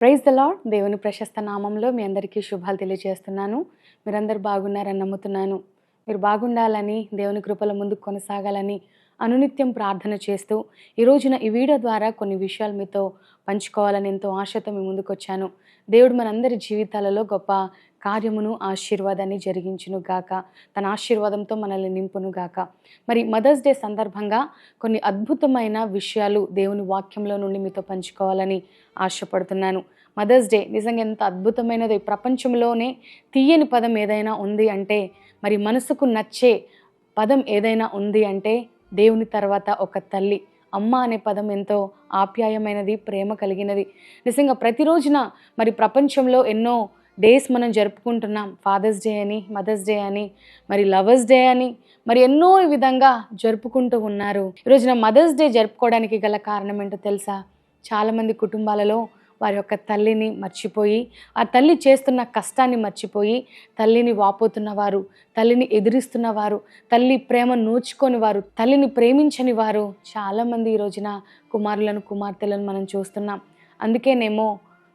Praise the lord. దేవుని ప్రశస్త నామంలో మీ అందరికీ శుభాలు తెలియజేస్తున్నాను. మీరందరూ బాగున్నారని నమ్ముతున్నాను. మీరు బాగుండాలని, దేవుని కృపల ముందుకు కొనసాగాలని అనునిత్యం ప్రార్థన చేస్తూ ఈ రోజున ఈ వీడియో ద్వారా కొన్ని విషయాలు మీతో పంచుకోవాలని ఎంతో ఆశతో మీ ముందుకు వచ్చాను. దేవుడు మనందరి జీవితాలలో గొప్ప కార్యమును, ఆశీర్వాదాన్ని జరిగించును గాక. తన ఆశీర్వాదంతో మనల్ని నింపును గాక. మరి మదర్స్ డే సందర్భంగా కొన్ని అద్భుతమైన విషయాలు దేవుని వాక్యంలో నుండి మీతో పంచుకోవాలని ఆశపడుతున్నాను. మదర్స్ డే నిజంగా ఎంత అద్భుతమైనది. ప్రపంచంలోనే తీయని పదం ఏదైనా ఉంది అంటే, మరి మనసుకు నచ్చే పదం ఏదైనా ఉంది అంటే దేవుని తర్వాత ఒక తల్లి. అమ్మ అనే పదం ఎంతో ఆప్యాయమైనది, ప్రేమ కలిగినది. నిజంగా ప్రతిరోజున మరి ప్రపంచంలో ఎన్నో డేస్ మనం జరుపుకుంటున్నాం. ఫాదర్స్ డే అని, మదర్స్ డే అని, మరి లవర్స్ డే అని, మరి ఎన్నో ఈ విధంగా జరుపుకుంటూ ఉన్నారు. ఈరోజున మదర్స్ డే జరుపుకోవడానికి గల కారణం ఏంటో తెలుసా? చాలామంది కుటుంబాలలో వారి యొక్క తల్లిని మర్చిపోయి, ఆ తల్లి చేస్తున్న కష్టాన్ని మర్చిపోయి, తల్లిని వాపోతున్నవారు, తల్లిని ఎదిరిస్తున్నవారు, తల్లి ప్రేమ నోచుకొని వారు, తల్లిని ప్రేమించని వారు చాలామంది ఈ రోజున కుమారులను, కుమార్తెలను మనం చూస్తున్నాం. అందుకేనేమో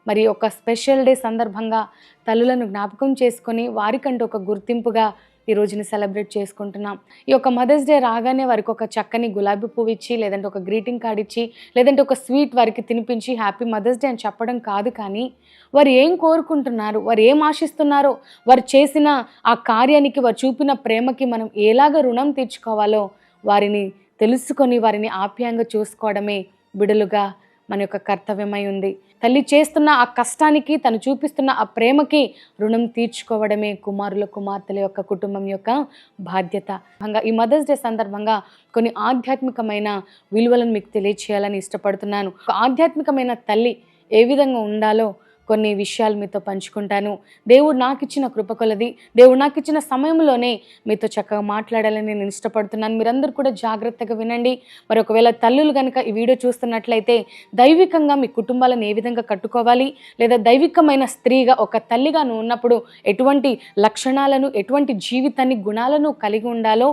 మరి ఒక స్పెషల్ డే సందర్భంగా తల్లులను జ్ఞాపకం చేసుకొని వారికంటూ ఒక గుర్తింపుగా ఈ రోజుని సెలబ్రేట్ చేసుకుంటున్నాం. ఈ యొక్క మదర్స్ డే రాగానే వారికి ఒక చక్కని గులాబీ పువ్వు ఇచ్చి, లేదంటే ఒక గ్రీటింగ్ కార్డ్ ఇచ్చి, లేదంటే ఒక స్వీట్ వారికి తినిపించి హ్యాపీ మదర్స్ డే అని చెప్పడం కాదు. కానీ వారు ఏం కోరుకుంటున్నారు, వారు ఏం ఆశిస్తున్నారో, వారు చేసిన ఆ కార్యానికి, వారు చూపిన ప్రేమకి మనం ఎలాగ రుణం తీర్చుకోవాలో వారిని తెలుసుకొని వారిని ఆప్యాయంగా చూసుకోవడమే బిడలుగా మన యొక్క కర్తవ్యమై ఉంది. తల్లి చేస్తున్న ఆ కష్టానికి, తను చూపిస్తున్న ఆ ప్రేమకి రుణం తీర్చుకోవడమే కుమారుల, కుమార్తెల యొక్క కుటుంబం యొక్క బాధ్యత. ఈ మదర్స్ డే సందర్భంగా కొన్ని ఆధ్యాత్మికమైన విలువలను మీకు తెలియచేయాలని ఇష్టపడుతున్నాను. ఆధ్యాత్మికమైన తల్లి ఏ విధంగా ఉండాలో కొన్ని విషయాలు మీతో పంచుకుంటాను. దేవుడు నాకు ఇచ్చిన కృప కొలది, దేవుడు నాకు ఇచ్చిన సమయంలోనే మీతో చక్కగా మాట్లాడాలని నేను ఇష్టపడుతున్నాను. మీరందరూ కూడా జాగ్రత్తగా వినండి. మరి ఒకవేళ తల్లులు కనుక ఈ వీడియో చూస్తున్నట్లయితే దైవికంగా మీ కుటుంబాలను ఏ విధంగా కట్టుకోవాలి, లేదా దైవికమైన స్త్రీగా ఒక తల్లిగా నువ్వు ఉన్నప్పుడు ఎటువంటి లక్షణాలను, ఎటువంటి జీవితాన్ని, గుణాలను కలిగి ఉండాలో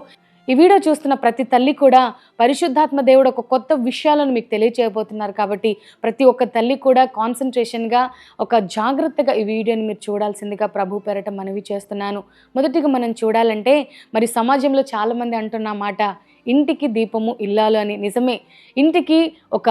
ఈ వీడియో చూస్తున్న ప్రతి తల్లి కూడా పరిశుద్ధాత్మ దేవుడు ఒక కొత్త విషయాలను మీకు తెలియచేయబోతున్నారు. కాబట్టి ప్రతి ఒక్క తల్లి కూడా కాన్సన్ట్రేషన్గా, ఒక జాగ్రత్తగా ఈ వీడియోని మీరు చూడాల్సిందిగా ప్రభు పేరట మనవి చేస్తున్నాను. మొదటిగా మనం చూడాలంటే, మరి సమాజంలో చాలామంది అంటున్న మాట, ఇంటికి దీపము ఇల్లాలు అని. నిజమే, ఇంటికి ఒక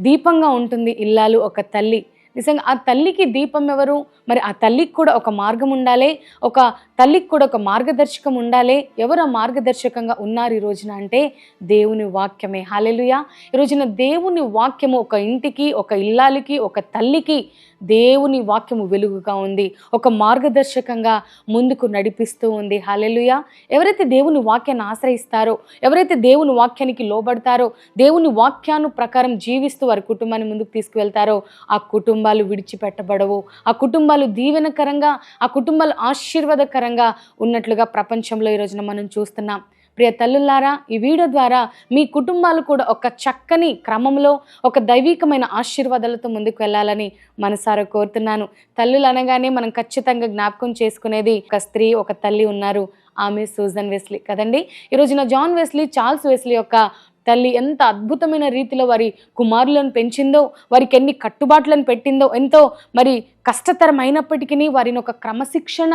దీపంగా ఉంటుంది ఇల్లాలు, ఒక తల్లి. నిజంగా ఆ తల్లికి దీపం ఎవరు? మరి ఆ తల్లికి కూడా ఒక మార్గం ఉండాలి, ఒక తల్లికి కూడా ఒక మార్గదర్శకం ఉండాలి. ఎవరు ఆ మార్గదర్శకంగా ఉన్నారు ఈ రోజున అంటే దేవుని వాక్యమే. హల్లెలూయా. ఈ రోజున దేవుని వాక్యము ఒక ఇంటికి, ఒక ఇల్లాలికి, ఒక తల్లికి దేవుని వాక్యము వెలుగుగా ఉంది, ఒక మార్గదర్శకంగా ముందుకు నడిపిస్తూ ఉంది. హల్లెలూయా. ఎవరైతే దేవుని వాక్యాన్ని ఆశ్రయిస్తారో, ఎవరైతే దేవుని వాక్యానికి లోబడతారో, దేవుని వాక్యాను ప్రకారం జీవిస్తూ వారి కుటుంబాన్ని ముందుకు తీసుకువెళ్తారో, ఆ కుటుంబాలు విడిచిపెట్టబడవు, ఆ కుటుంబాలు దీవెనకరంగా, ఆ కుటుంబాలు ఆశీర్వాదకరంగా ఉన్నట్లుగా ప్రపంచంలో ఈ రోజున మనం చూస్తున్నాం. ప్రియ తల్లులారా, ఈ వీడియో ద్వారా మీ కుటుంబాలు కూడా ఒక చక్కని క్రమంలో, ఒక దైవికమైన ఆశీర్వాదాలతో ముందుకు వెళ్ళాలని మనసారా కోరుతున్నాను. తల్లులు అనగానే మనం ఖచ్చితంగా జ్ఞాపకం చేసుకునేది ఒక స్త్రీ, ఒక తల్లి ఉన్నారు. ఆమె సూజన్ వెస్లీ కదండి. ఈ రోజున జాన్ వెస్లీ, చార్ల్స్ వెస్లీ యొక్క తల్లి ఎంత అద్భుతమైన రీతిలో వారి కుమారులను పెంచిందో, వారికి ఎన్ని కట్టుబాట్లను పెట్టిందో, ఎంతో మరి కష్టతరమైనప్పటికీ వారిని ఒక క్రమశిక్షణ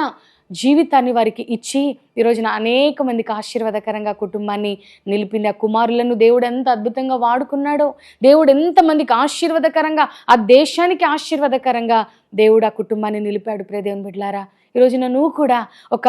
జీవితాన్ని వారికి ఇచ్చి ఈ రోజున అనేక మందికి ఆశీర్వాదకరంగా కుటుంబాన్ని నిలిపింది. ఆ కుమారులను దేవుడు ఎంత అద్భుతంగా వాడుకున్నాడో, దేవుడు ఎంతమందికి ఆశీర్వాదకరంగా, ఆ దేశానికి ఆశీర్వాదకరంగా దేవుడు ఆ కుటుంబాన్ని నిలిపాడు. ప్రియ దేవుని బిడ్డలారా, ఈ రోజున నువ్వు కూడా ఒక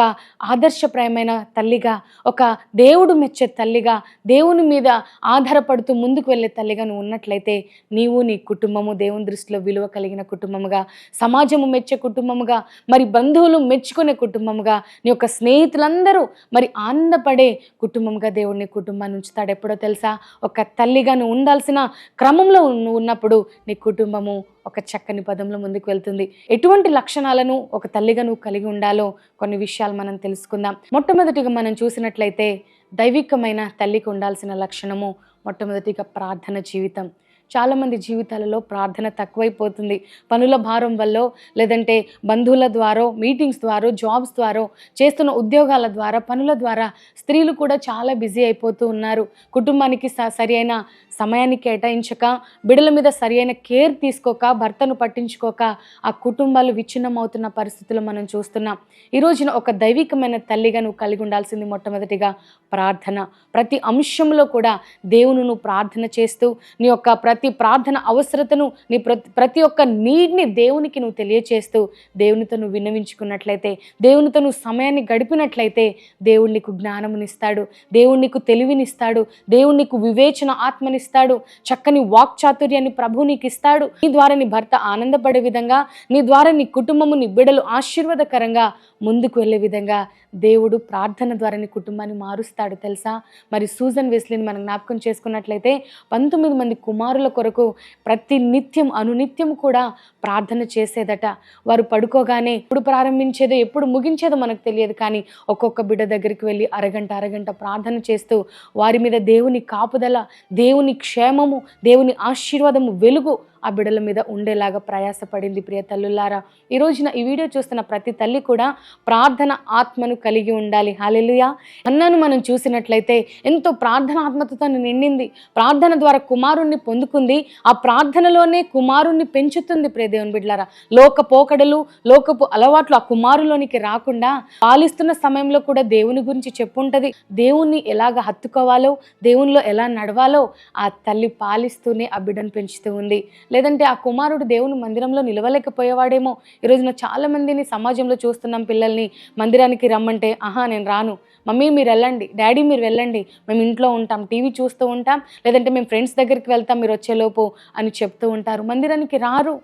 ఆదర్శప్రాయమైన తల్లిగా, ఒక దేవుడు మెచ్చే తల్లిగా, దేవుని మీద ఆధారపడుతూ ముందుకు వెళ్ళే తల్లిగా నువ్వు ఉన్నట్లయితే నీవు, నీ కుటుంబము దేవుని దృష్టిలో విలువ కలిగిన కుటుంబముగా, సమాజము మెచ్చే కుటుంబముగా, మరి బంధువులు మెచ్చుకునే కుటుంబముగా, నీ యొక్క స్నేహితులందరూ మరి ఆనందపడే కుటుంబంగా దేవుడిని కుటుంబాన్ని ఉంచుతాడు. ఎప్పుడో తెలుసా? ఒక తల్లిగా నువ్వు ఉండాల్సిన క్రమంలో నువ్వు ఉన్నప్పుడు నీ కుటుంబము ఒక చక్కని పదంలో ముందుకు వెళ్తుంది. ఎటువంటి లక్షణాలను ఒక తల్లిగా నువ్వు కలిగి ఉండాలో కొన్ని విషయాలు మనం తెలుసుకుందాం. మొట్టమొదటిగా మనం చూసినట్లయితే దైవికమైన తల్లికి ఉండాల్సిన లక్షణము మొట్టమొదటిగా ప్రార్థన జీవితం. చాలామంది జీవితాలలో ప్రార్థన తక్కువైపోతుంది. పనుల భారం వల్ల, లేదంటే బంధువుల ద్వారా, మీటింగ్స్ ద్వారా, జాబ్స్ ద్వారా, చేస్తున్న ఉద్యోగాల ద్వారా, పనుల ద్వారా స్త్రీలు కూడా చాలా బిజీ అయిపోతూ ఉన్నారు. కుటుంబానికి సరి అయిన సమయాన్ని కేటాయించక, బిడ్డల మీద సరి అయిన కేర్ తీసుకోక, భర్తను పట్టించుకోక ఆ కుటుంబాలు విచ్ఛిన్నమవుతున్న పరిస్థితులు మనం చూస్తున్నాం. ఈ రోజున ఒక దైవికమైన తల్లిగా నువ్వు కలిగి ఉండాల్సింది మొట్టమొదటిగా ప్రార్థన. ప్రతి అంశంలో కూడా దేవుని నువ్వు ప్రార్థన చేస్తూ, నీ యొక్క ప్రతి ప్రార్థన అవసరతను, నీ ప్రతి ఒక్క నీడ్ని దేవునికి నువ్వు తెలియచేస్తూ, దేవునితో నువ్వు విన్నవించుకున్నట్లయితే, దేవునితో నువ్వు సమయాన్ని గడిపినట్లయితే దేవుడు నీకు జ్ఞానమునిస్తాడు, దేవుడు నీకు తెలివినిస్తాడు, దేవుడు నీకు వివేచన ఆత్మనిస్తాడు, చక్కని వాక్చాతుర్యాన్ని ప్రభు నీకు ఇస్తాడు. నీ ద్వారా నీ భర్త ఆనందపడే విధంగా, నీ ద్వారా నీ కుటుంబము, నీ బిడ్డలు ఆశీర్వాదకరంగా ముందుకు వెళ్ళే విధంగా దేవుడు ప్రార్థన ద్వారా నీ కుటుంబాన్ని మారుస్తాడు తెలుసా. మరి సూజన్ వెస్లీని మనం జ్ఞాపకం చేసుకున్నట్లయితే 19 మంది కుమారుల కొరకు ప్రతి నిత్యం అనునిత్యం కూడా ప్రార్థన చేసేదట. వారు పడుకోగానే ఎప్పుడు ప్రారంభించేదో ఎప్పుడు ముగించేదో మనకు తెలియదు, కానీ ఒక్కొక్క బిడ్డ దగ్గరికి వెళ్ళి అరగంట ప్రార్థన చేస్తూ వారి మీద దేవుని కాపుదల, దేవుని క్షేమము, దేవుని ఆశీర్వాదము, వెలుగు ఆ బిడ్డల మీద ఉండేలాగా ప్రయాసపడింది. ప్రియ తల్లులారా, ఈ రోజున ఈ వీడియో చూస్తున్న ప్రతి తల్లి కూడా ప్రార్థన ఆత్మను కలిగి ఉండాలి. హల్లెలూయా. హన్నాను మనం చూసినట్లయితే ఎంతో ప్రార్థన ఆత్మతో నిండింది. ప్రార్థన ద్వారా కుమారుణ్ణి పొందుకుంది. ఆ ప్రార్థనలోనే కుమారుణ్ణి పెంచుతుంది. ప్రియ దేవుని బిడ్డలారా, లోక పోకడలు, లోకపు అలవాట్లు ఆ కుమారులోనికి రాకుండా పాలిస్తున్న సమయంలో కూడా దేవుని గురించి చెప్పుంటది. దేవుణ్ణి ఎలాగ హత్తుకోవాలో, దేవునిలో ఎలా నడవాలో ఆ తల్లి పాలిస్తూనే ఆ బిడ్డను పెంచుతూ ఉంది. లేదంటే ఆ కుమారుడు దేవుని మందిరంలో నిలవలేకపోయేవాడేమో. ఈరోజున చాలా మందిని సమాజంలో చూస్తున్నాం. పిల్లల్ని మందిరానికి రమ్మంటే, నేను రాను, మమ్మీ మీరు వెళ్ళండి, డాడీ మీరు వెళ్ళండి, మేము ఇంట్లో ఉంటాం, టీవీ చూస్తూ ఉంటాం, లేదంటే మేము ఫ్రెండ్స్ దగ్గరికి వెళ్తాం మీరు వచ్చేలోపు అని చెప్తూ ఉంటారు. మందిరానికి రారు.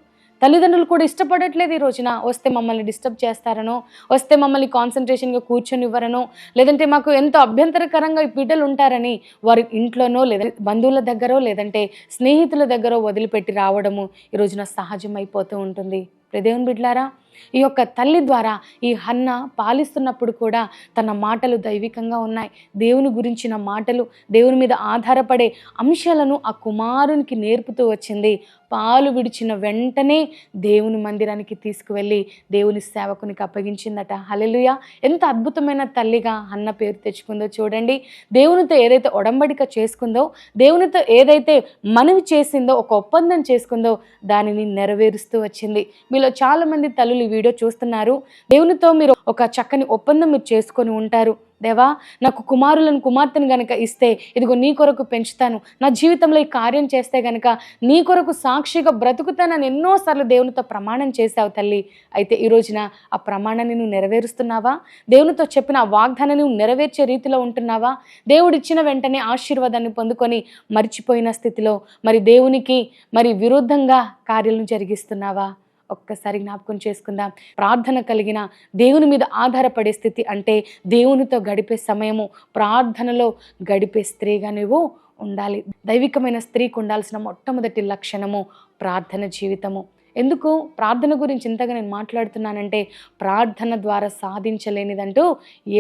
తల్లిదండ్రులు కూడా ఇష్టపడట్లేదు. ఈ రోజున వస్తే మమ్మల్ని డిస్టర్బ్ చేస్తారనో, వస్తే మమ్మల్ని కాన్సన్ట్రేషన్గా కూర్చొని ఇవ్వరనో, లేదంటే మాకు ఎంతో అభ్యంతరకరంగా ఈ బిడ్డలు ఉంటారని వారి ఇంట్లోనో, లేదంటే బంధువుల దగ్గర, లేదంటే స్నేహితుల దగ్గర వదిలిపెట్టి రావడము ఈ రోజున సహజం అయిపోతూ ఉంటుంది. దేవుని బిడ్డలారా, ఈ యొక్క తల్లి ద్వారా ఈ హన్న పాలిస్తున్నప్పుడు కూడా తన మాటలు దైవికంగా ఉన్నాయి. దేవుని గురించిన మాటలు, దేవుని మీద ఆధారపడే అంశాలను ఆ కుమారునికి నేర్పుతూ వచ్చింది. పాలు విడిచిన వెంటనే దేవుని మందిరానికి తీసుకువెళ్ళి దేవుని సేవకునికి అప్పగించిందట. హల్లెలూయా. ఎంత అద్భుతమైన తల్లిగా హన్న పేరు తెచ్చుకుందో చూడండి. దేవునితో ఏదైతే ఒడంబడిక చేసుకుందో, దేవునితో ఏదైతే మనవి చేసిందో, ఒక ఒప్పందం చేసుకుందో దానిని నెరవేరుస్తూ వచ్చింది. మీలో చాలామంది తల్లులు ఈ వీడియో చూస్తున్నారు. దేవునితో మీరు ఒక చక్కని ఒప్పందం మీరు చేసుకొని ఉంటారు. దేవా, నాకు కుమార్తెను గనక ఇస్తే ఇదిగో నీ కొరకు పెంచుతాను, నా జీవితంలో ఈ కార్యం చేస్తే గనక నీ కొరకు సాక్షిగా బ్రతుకుతానని ఎన్నోసార్లు దేవునితో ప్రమాణం చేశావు తల్లి. అయితే ఈ రోజున ఆ ప్రమాణాన్ని నువ్వు నెరవేరుస్తున్నావా? దేవునితో చెప్పిన ఆ వాగ్దానాన్ని నువ్వు నెరవేర్చే రీతిలో ఉంటున్నావా? దేవుడిచ్చిన వెంటనే ఆశీర్వాదాన్ని పొందుకొని మర్చిపోయిన స్థితిలో మరి దేవునికి విరుద్ధంగా కార్యాలను జరిగిస్తున్నావా? ఒక్కసారి జ్ఞాపకం చేసుకుందాం. ప్రార్థన కలిగిన, దేవుని మీద ఆధారపడే స్థితి అంటే దేవునితో గడిపే సమయము, ప్రార్థనలో గడిపే స్త్రీగా నువ్వు ఉండాలి. దైవికమైన స్త్రీకి ఉండాల్సిన మొట్టమొదటి లక్షణము ప్రార్థన జీవితము. ఎందుకు ప్రార్థన గురించి ఇంతగా నేను మాట్లాడుతున్నానంటే, ప్రార్థన ద్వారా సాధించలేనిదంటూ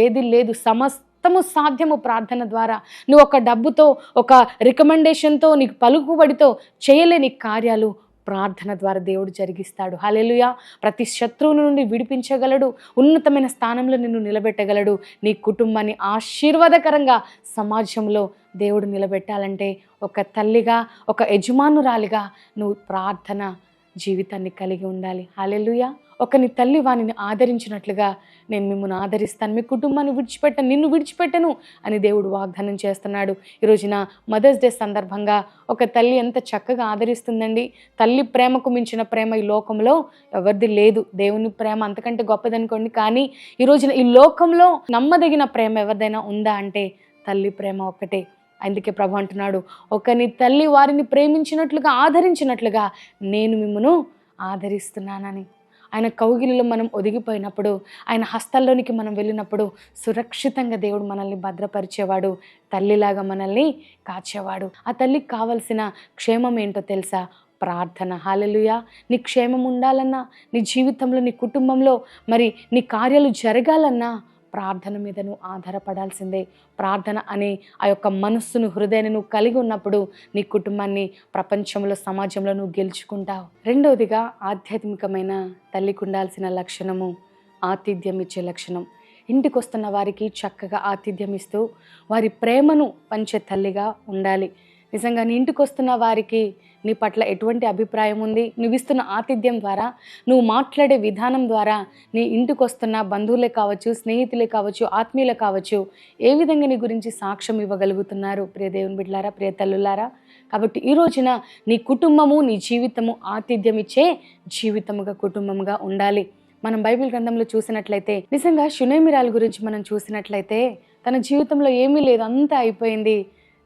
ఏది లేదు. సమస్తము సాధ్యము ప్రార్థన ద్వారా. నువ్వు ఒక డబ్బుతో, ఒక రికమెండేషన్తో, నీకు పలుకుబడితో చేయలేని కార్యాలు ప్రార్థన ద్వారా దేవుడు జరిగిస్తాడు. హల్లెలూయా. ప్రతి శత్రువు నుండి విడిపించగలడు, ఉన్నతమైన స్థానంలో నిన్ను నిలబెట్టగలడు. నీ కుటుంబాన్ని ఆశీర్వాదకరంగా సమాజంలో దేవుడు నిలబెట్టాలంటే ఒక తల్లిగా, ఒక యజమానురాలిగా నువ్వు ప్రార్థన జీవితాన్ని కలిగి ఉండాలి. హల్లెలూయా. నీ తల్లి వానిని ఆదరించినట్లుగా నేను మిమ్మల్ని ఆదరిస్తాను, మీ కుటుంబాన్ని విడిచిపెట్టను, నిన్ను విడిచిపెట్టను అని దేవుడు వాగ్దానం చేస్తున్నాడు. ఈరోజున మదర్స్ డే సందర్భంగా ఒక తల్లి ఎంత చక్కగా ఆదరిస్తుందండి. తల్లి ప్రేమకు మించిన ప్రేమ ఈ లోకంలో ఎవరిది లేదు. దేవుని ప్రేమ అంతకంటే గొప్పదనుకోండి, కానీ ఈరోజున ఈ లోకంలో నమ్మదగిన ప్రేమ ఎవరిదైనా ఉందా అంటే తల్లి ప్రేమ ఒక్కటే. అందుకే ప్రభు అంటున్నాడు, నీ తల్లి వారిని ప్రేమించినట్లుగా, ఆదరించినట్లుగా నేను మిమ్మను ఆదరిస్తున్నానని. ఆయన కౌగిలిలో మనం ఒదిగిపోయినప్పుడు, ఆయన హస్తాల్లోనికి మనం వెళ్ళినప్పుడు సురక్షితంగా దేవుడు మనల్ని భద్రపరిచేవాడు, తల్లిలాగా మనల్ని కాచేవాడు. ఆ తల్లికి కావలసిన క్షేమం ఏంటో తెలుసా? ప్రార్థన. హల్లెలూయా. నీ క్షేమం ఉండాలన్నా, నీ జీవితంలో, నీ కుటుంబంలో నీ కార్యాలు జరగాలన్నా ప్రార్థన మీద నువ్వు ఆధారపడాల్సిందే. ప్రార్థన అనే ఆ యొక్క మనస్సును, హృదయాన్ని నువ్వు కలిగి ఉన్నప్పుడు నీ కుటుంబాన్ని ప్రపంచంలో, సమాజంలో నువ్వు గెలుచుకుంటావు. రెండవదిగా ఆధ్యాత్మికమైన తల్లికి ఉండాల్సిన లక్షణము ఆతిథ్యం ఇచ్చే లక్షణం. ఇంటికి వస్తున్న వారికి చక్కగా ఆతిథ్యం ఇస్తూ వారి ప్రేమను పంచే తల్లిగా ఉండాలి. నిజంగా నీ ఇంటికి వస్తున్న వారికి నీ పట్ల ఎటువంటి అభిప్రాయం ఉంది, నువ్వు ఇస్తున్న ఆతిథ్యం ద్వారా, నువ్వు మాట్లాడే విధానం ద్వారా నీ ఇంటికి వస్తున్న బంధువులే కావచ్చు, స్నేహితులే కావచ్చు, ఆత్మీయులే కావచ్చు, ఏ విధంగా నీ గురించి సాక్ష్యం ఇవ్వగలుగుతున్నారు ప్రియ దేవుని బిడ్డలారా, ప్రియ తల్లులారా. కాబట్టి ఈ రోజున నీ కుటుంబము, నీ జీవితము ఆతిథ్యం ఇచ్చే జీవితముగా, కుటుంబంగా ఉండాలి. మనం బైబిల్ గ్రంథంలో చూసినట్లయితే నిజంగా షునేమిరాల గురించి మనం చూసినట్లయితే తన జీవితంలో ఏమీ లేదు, అంతా అయిపోయింది.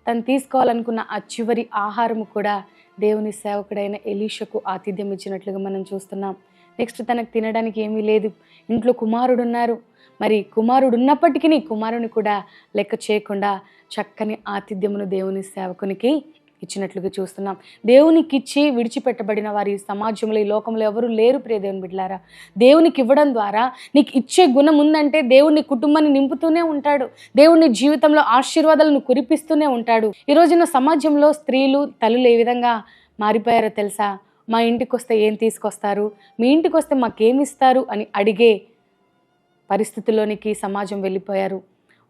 తను తీసుకోవాలనుకున్న ఆ చివరి ఆహారము కూడా దేవుని సేవకుడైన ఎలీషకు ఆతిథ్యం ఇచ్చినట్లుగా మనం చూస్తున్నాం. నెక్స్ట్ తనకు తినడానికి ఏమీ లేదు, ఇంట్లో కుమారుడు ఉన్నారు. మరి కుమారుడు ఉన్నప్పటికీ కుమారుని కూడా లెక్క చేయకుండా చక్కని ఆతిథ్యమును దేవుని సేవకునికి ఇచ్చినట్లుగా చూస్తున్నాం. దేవునికి ఇచ్చి విడిచిపెట్టబడిన వారి సమాజంలో, ఈ లోకంలో ఎవరు లేరు ప్రియ దేవుని బిడ్డలారా. దేవునికి ఇవ్వడం ద్వారా నీకు ఇచ్చే గుణం ఉందంటే దేవుని కుటుంబాన్ని నింపుతూనే ఉంటాడు. దేవుని జీవితంలో ఆశీర్వాదాలను కురిపిస్తూనే ఉంటాడు. ఈ రోజున సమాజంలో స్త్రీలు, తల్లులు ఏ విధంగా మారిపోయారో తెలుసా? మా ఇంటికి వస్తే ఏం తీసుకొస్తారు, మీ ఇంటికి వస్తే మాకేమిస్తారు అని అడిగే పరిస్థితుల్లోనికి సమాజం వెళ్ళిపోయారు.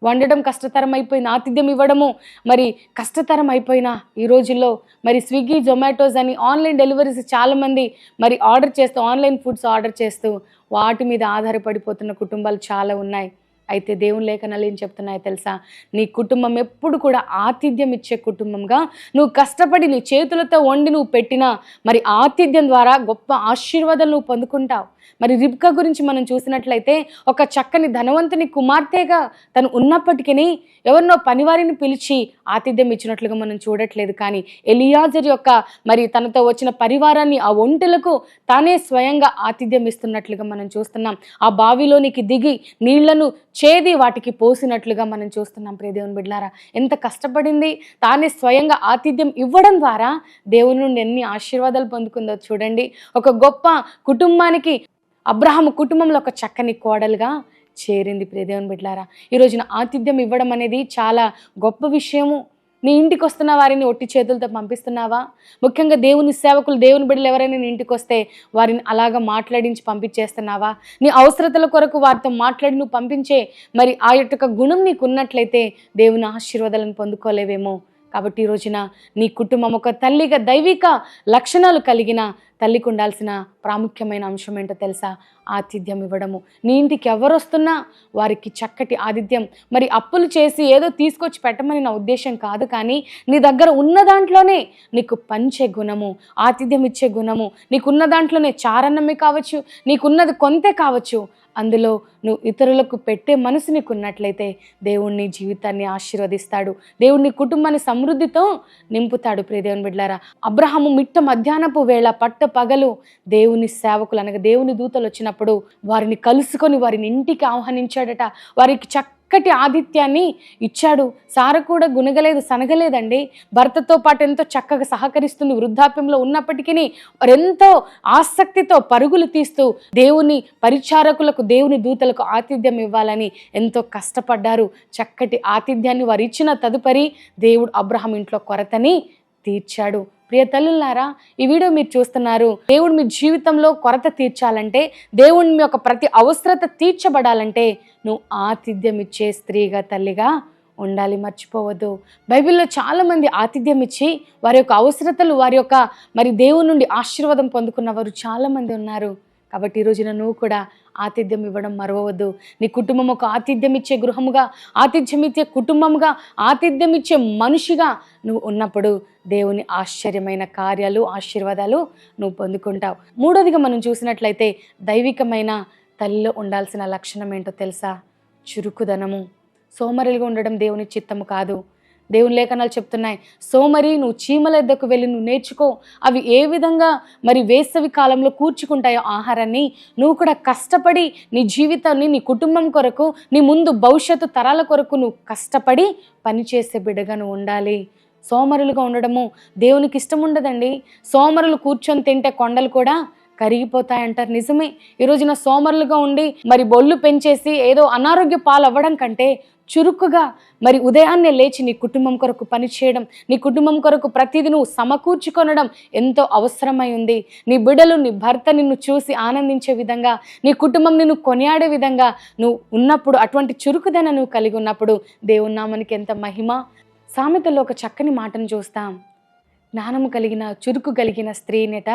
వండడం కష్టతరం అయిపోయింది, ఆతిథ్యం ఇవ్వడము మరి కష్టతరం అయిపోయినా ఈ రోజుల్లో మరి స్విగ్గీ, జొమాటోస్ అని ఆన్లైన్ డెలివరీస్ చాలామంది మరి ఆర్డర్ చేస్తూ, ఆన్లైన్ ఫుడ్స్ ఆర్డర్ చేస్తూ వాటి మీద ఆధారపడిపోతున్న కుటుంబాలు చాలా ఉన్నాయి. అయితే దేవుని లేఖనాలు ఏం చెప్తున్నాయో తెలుసా? నీ కుటుంబం ఎప్పుడు కూడా ఆతిథ్యం ఇచ్చే కుటుంబంగా, నువ్వు కష్టపడి నీ చేతులతో వండి నువ్వు పెట్టినా మరి ఆతిథ్యం ద్వారా గొప్ప ఆశీర్వాదాలు నువ్వు పొందుకుంటావు. మరి రిబ్కా గురించి మనం చూసినట్లయితే ఒక చక్కని ధనవంతుని కుమార్తెగా తను ఉన్నప్పటికీ ఎవరినో పనివారిని పిలిచి ఆతిథ్యం ఇచ్చినట్లుగా మనం చూడట్లేదు. కానీ ఎలియాజరు యొక్క మరి తనతో వచ్చిన పరివారాన్ని ఆ ఒంటెలకు తానే స్వయంగా ఆతిథ్యం ఇస్తున్నట్లుగా మనం చూస్తున్నాం. ఆ బావిలోనికి దిగి నీళ్లను చేది వాటికి పోసినట్లుగా మనం చూస్తున్నాం. ప్రియ దేవుని బిడ్డలారా, ఎంత కష్టపడింది, తానే స్వయంగా ఆతిథ్యం ఇవ్వడం ద్వారా దేవుని నుండి ఎన్ని ఆశీర్వాదాలు పొందుకుందో చూడండి. ఒక గొప్ప కుటుంబానికి, అబ్రహాము కుటుంబంలో ఒక చక్కని కోడలుగా చేరింది. ప్రియ దేవుని బిడ్డలారా, ఈ రోజున ఆతిథ్యం ఇవ్వడం అనేది చాలా గొప్ప విషయము. నీ ఇంటికి వస్తున్న వారిని ఒట్టి చేతులతో పంపిస్తున్నావా? ముఖ్యంగా దేవుని సేవకులు, దేవుని బిడ్డలు ఎవరైనా నీ ఇంటికి వస్తే వారిని అలాగా మాట్లాడించి పంపించేస్తున్నావా? నీ అవసరతల కొరకు వారితో మాట్లాడి నువ్వు పంపించే మరి ఆ యొక్క గుణం నీకు ఉన్నట్లయితే దేవుని ఆశీర్వాదాలను పొందుకోలేవేమో. కాబట్టి ఈ రోజున నీ కుటుంబం ఒక తల్లిగా దైవిక లక్షణాలు కలిగిన తల్లికి ఉండాల్సిన ప్రాముఖ్యమైన అంశం ఏంటో తెలుసా? ఆతిథ్యం ఇవ్వడము. నీ ఇంటికి ఎవరు వస్తున్నా వారికి చక్కటి ఆతిథ్యం. మరి అప్పులు చేసి ఏదో తీసుకొచ్చి పెట్టమని నా ఉద్దేశం కాదు, కానీ నీ దగ్గర ఉన్న దాంట్లోనే నీకు పంచే గుణము, ఆతిథ్యం ఇచ్చే గుణము, నీకున్న దాంట్లోనే చారన్నమే కావచ్చు, నీకున్నది కొంతే కావచ్చు, అందులో నువ్వు ఇతరులకు పెట్టే మనసు నీకు ఉన్నట్లయితే దేవుణ్ణి జీవితాన్ని ఆశీర్వదిస్తాడు. దేవుణ్ణి కుటుంబాన్ని సమృద్ధితో నింపుతాడు. ప్రియ దేవుని బిడ్డలారా, అబ్రహాము మిట్ట మధ్యాహ్నపు వేళ పట్ట పగలు దేవుని సేవకులు అనగా దేవుని దూతలు వచ్చినప్పుడు వారిని కలుసుకొని వారిని ఇంటికి ఆహ్వానించాడట. వారికి చక్కటి ఆతిథ్యాన్ని ఇచ్చాడు. సార కూడా గునగలేదు, సనగలేదండి. భర్తతో పాటు ఎంతో చక్కగా సహకరిస్తుంది. వృద్ధాప్యంలో ఉన్నప్పటికీ వారెంతో ఆసక్తితో పరుగులు తీస్తూ దేవుని పరిచారకులకు, దేవుని దూతలకు ఆతిథ్యం ఇవ్వాలని ఎంతో కష్టపడ్డారు. చక్కటి ఆతిథ్యాన్ని వారు ఇచ్చిన తదుపరి దేవుడు అబ్రహాం ఇంట్లో కొరతని తీర్చాడు. ప్రియ తల్లులారా, ఈ వీడియో మీరు చూస్తున్నారు. దేవుడు మీ జీవితంలో కొరత తీర్చాలంటే, దేవుని మీ యొక్క ప్రతి అవసరత తీర్చబడాలంటే నువ్వు ఆతిథ్యం ఇచ్చే స్త్రీగా, తల్లిగా ఉండాలి. మర్చిపోవద్దు. బైబిల్లో చాలామంది ఆతిథ్యం ఇచ్చి వారి యొక్క అవసరతలు, వారి యొక్క మరి దేవుని నుండి ఆశీర్వాదం పొందుకున్న వారు చాలామంది ఉన్నారు. కాబట్టి ఈ రోజున నువ్వు కూడా ఆతిథ్యం ఇవ్వడం మరవవద్దు. నీ కుటుంబం ఒక ఆతిథ్యం ఇచ్చే గృహముగా, ఆతిథ్యం ఇచ్చే కుటుంబముగా, ఆతిథ్యం ఇచ్చే మనిషిగా నువ్వు ఉన్నప్పుడు దేవుని ఆశ్చర్యమైన కార్యాలు, ఆశీర్వాదాలు నువ్వు పొందుకుంటావు. మూడోదిగా మనం చూసినట్లయితే దైవికమైన తల్లిలో ఉండాల్సిన లక్షణం ఏంటో తెలుసా? చురుకుదనము. సోమరిగా ఉండడం దేవుని చిత్తము కాదు. దేవుని లేఖనాలు చెప్తున్నాయి, సోమరి నువ్వు చీమల ఎద్దకు వెళ్ళి నువ్వు నేర్చుకో, అవి ఏ విధంగా మరి వేసవి కాలంలో కూర్చుకుంటాయో ఆహారాన్ని, నువ్వు కూడా కష్టపడి నీ జీవితాన్ని, నీ కుటుంబం కొరకు, నీ ముందు భవిష్యత్తు తరాల కొరకు నువ్వు కష్టపడి పనిచేసే బిడ్డగా నువ్వు ఉండాలి. సోమరులుగా ఉండడము దేవునికి ఇష్టం ఉండదండి. సోమరులు కూర్చొని తింటే కొండలు కూడా కరిగిపోతాయంటారు. నిజమే. ఈ రోజున సోమరులుగా ఉండి మరి బొళ్ళు పెంచేసి ఏదో అనారోగ్య పాలు అవ్వడం కంటే చురుకుగా మరి ఉదయాన్నే లేచి నీ కుటుంబం కొరకు పనిచేయడం, నీ కుటుంబం కొరకు ప్రతిదీ నువ్వు సమకూర్చుకొనడం ఎంతో అవసరమై ఉంది. నీ బిడ్డలు, నీ భర్త నిన్ను చూసి ఆనందించే విధంగా, నీ కుటుంబం నిన్ను కొనియాడే విధంగా నువ్వు ఉన్నప్పుడు, అటువంటి చురుకుదన నువ్వు కలిగి ఉన్నప్పుడు దేవుని నామానికి ఎంత మహిమ. సామెతల్లో ఒక చక్కని మాటను చూస్తాం. జ్ఞానము కలిగిన, చురుకు కలిగిన స్త్రీనట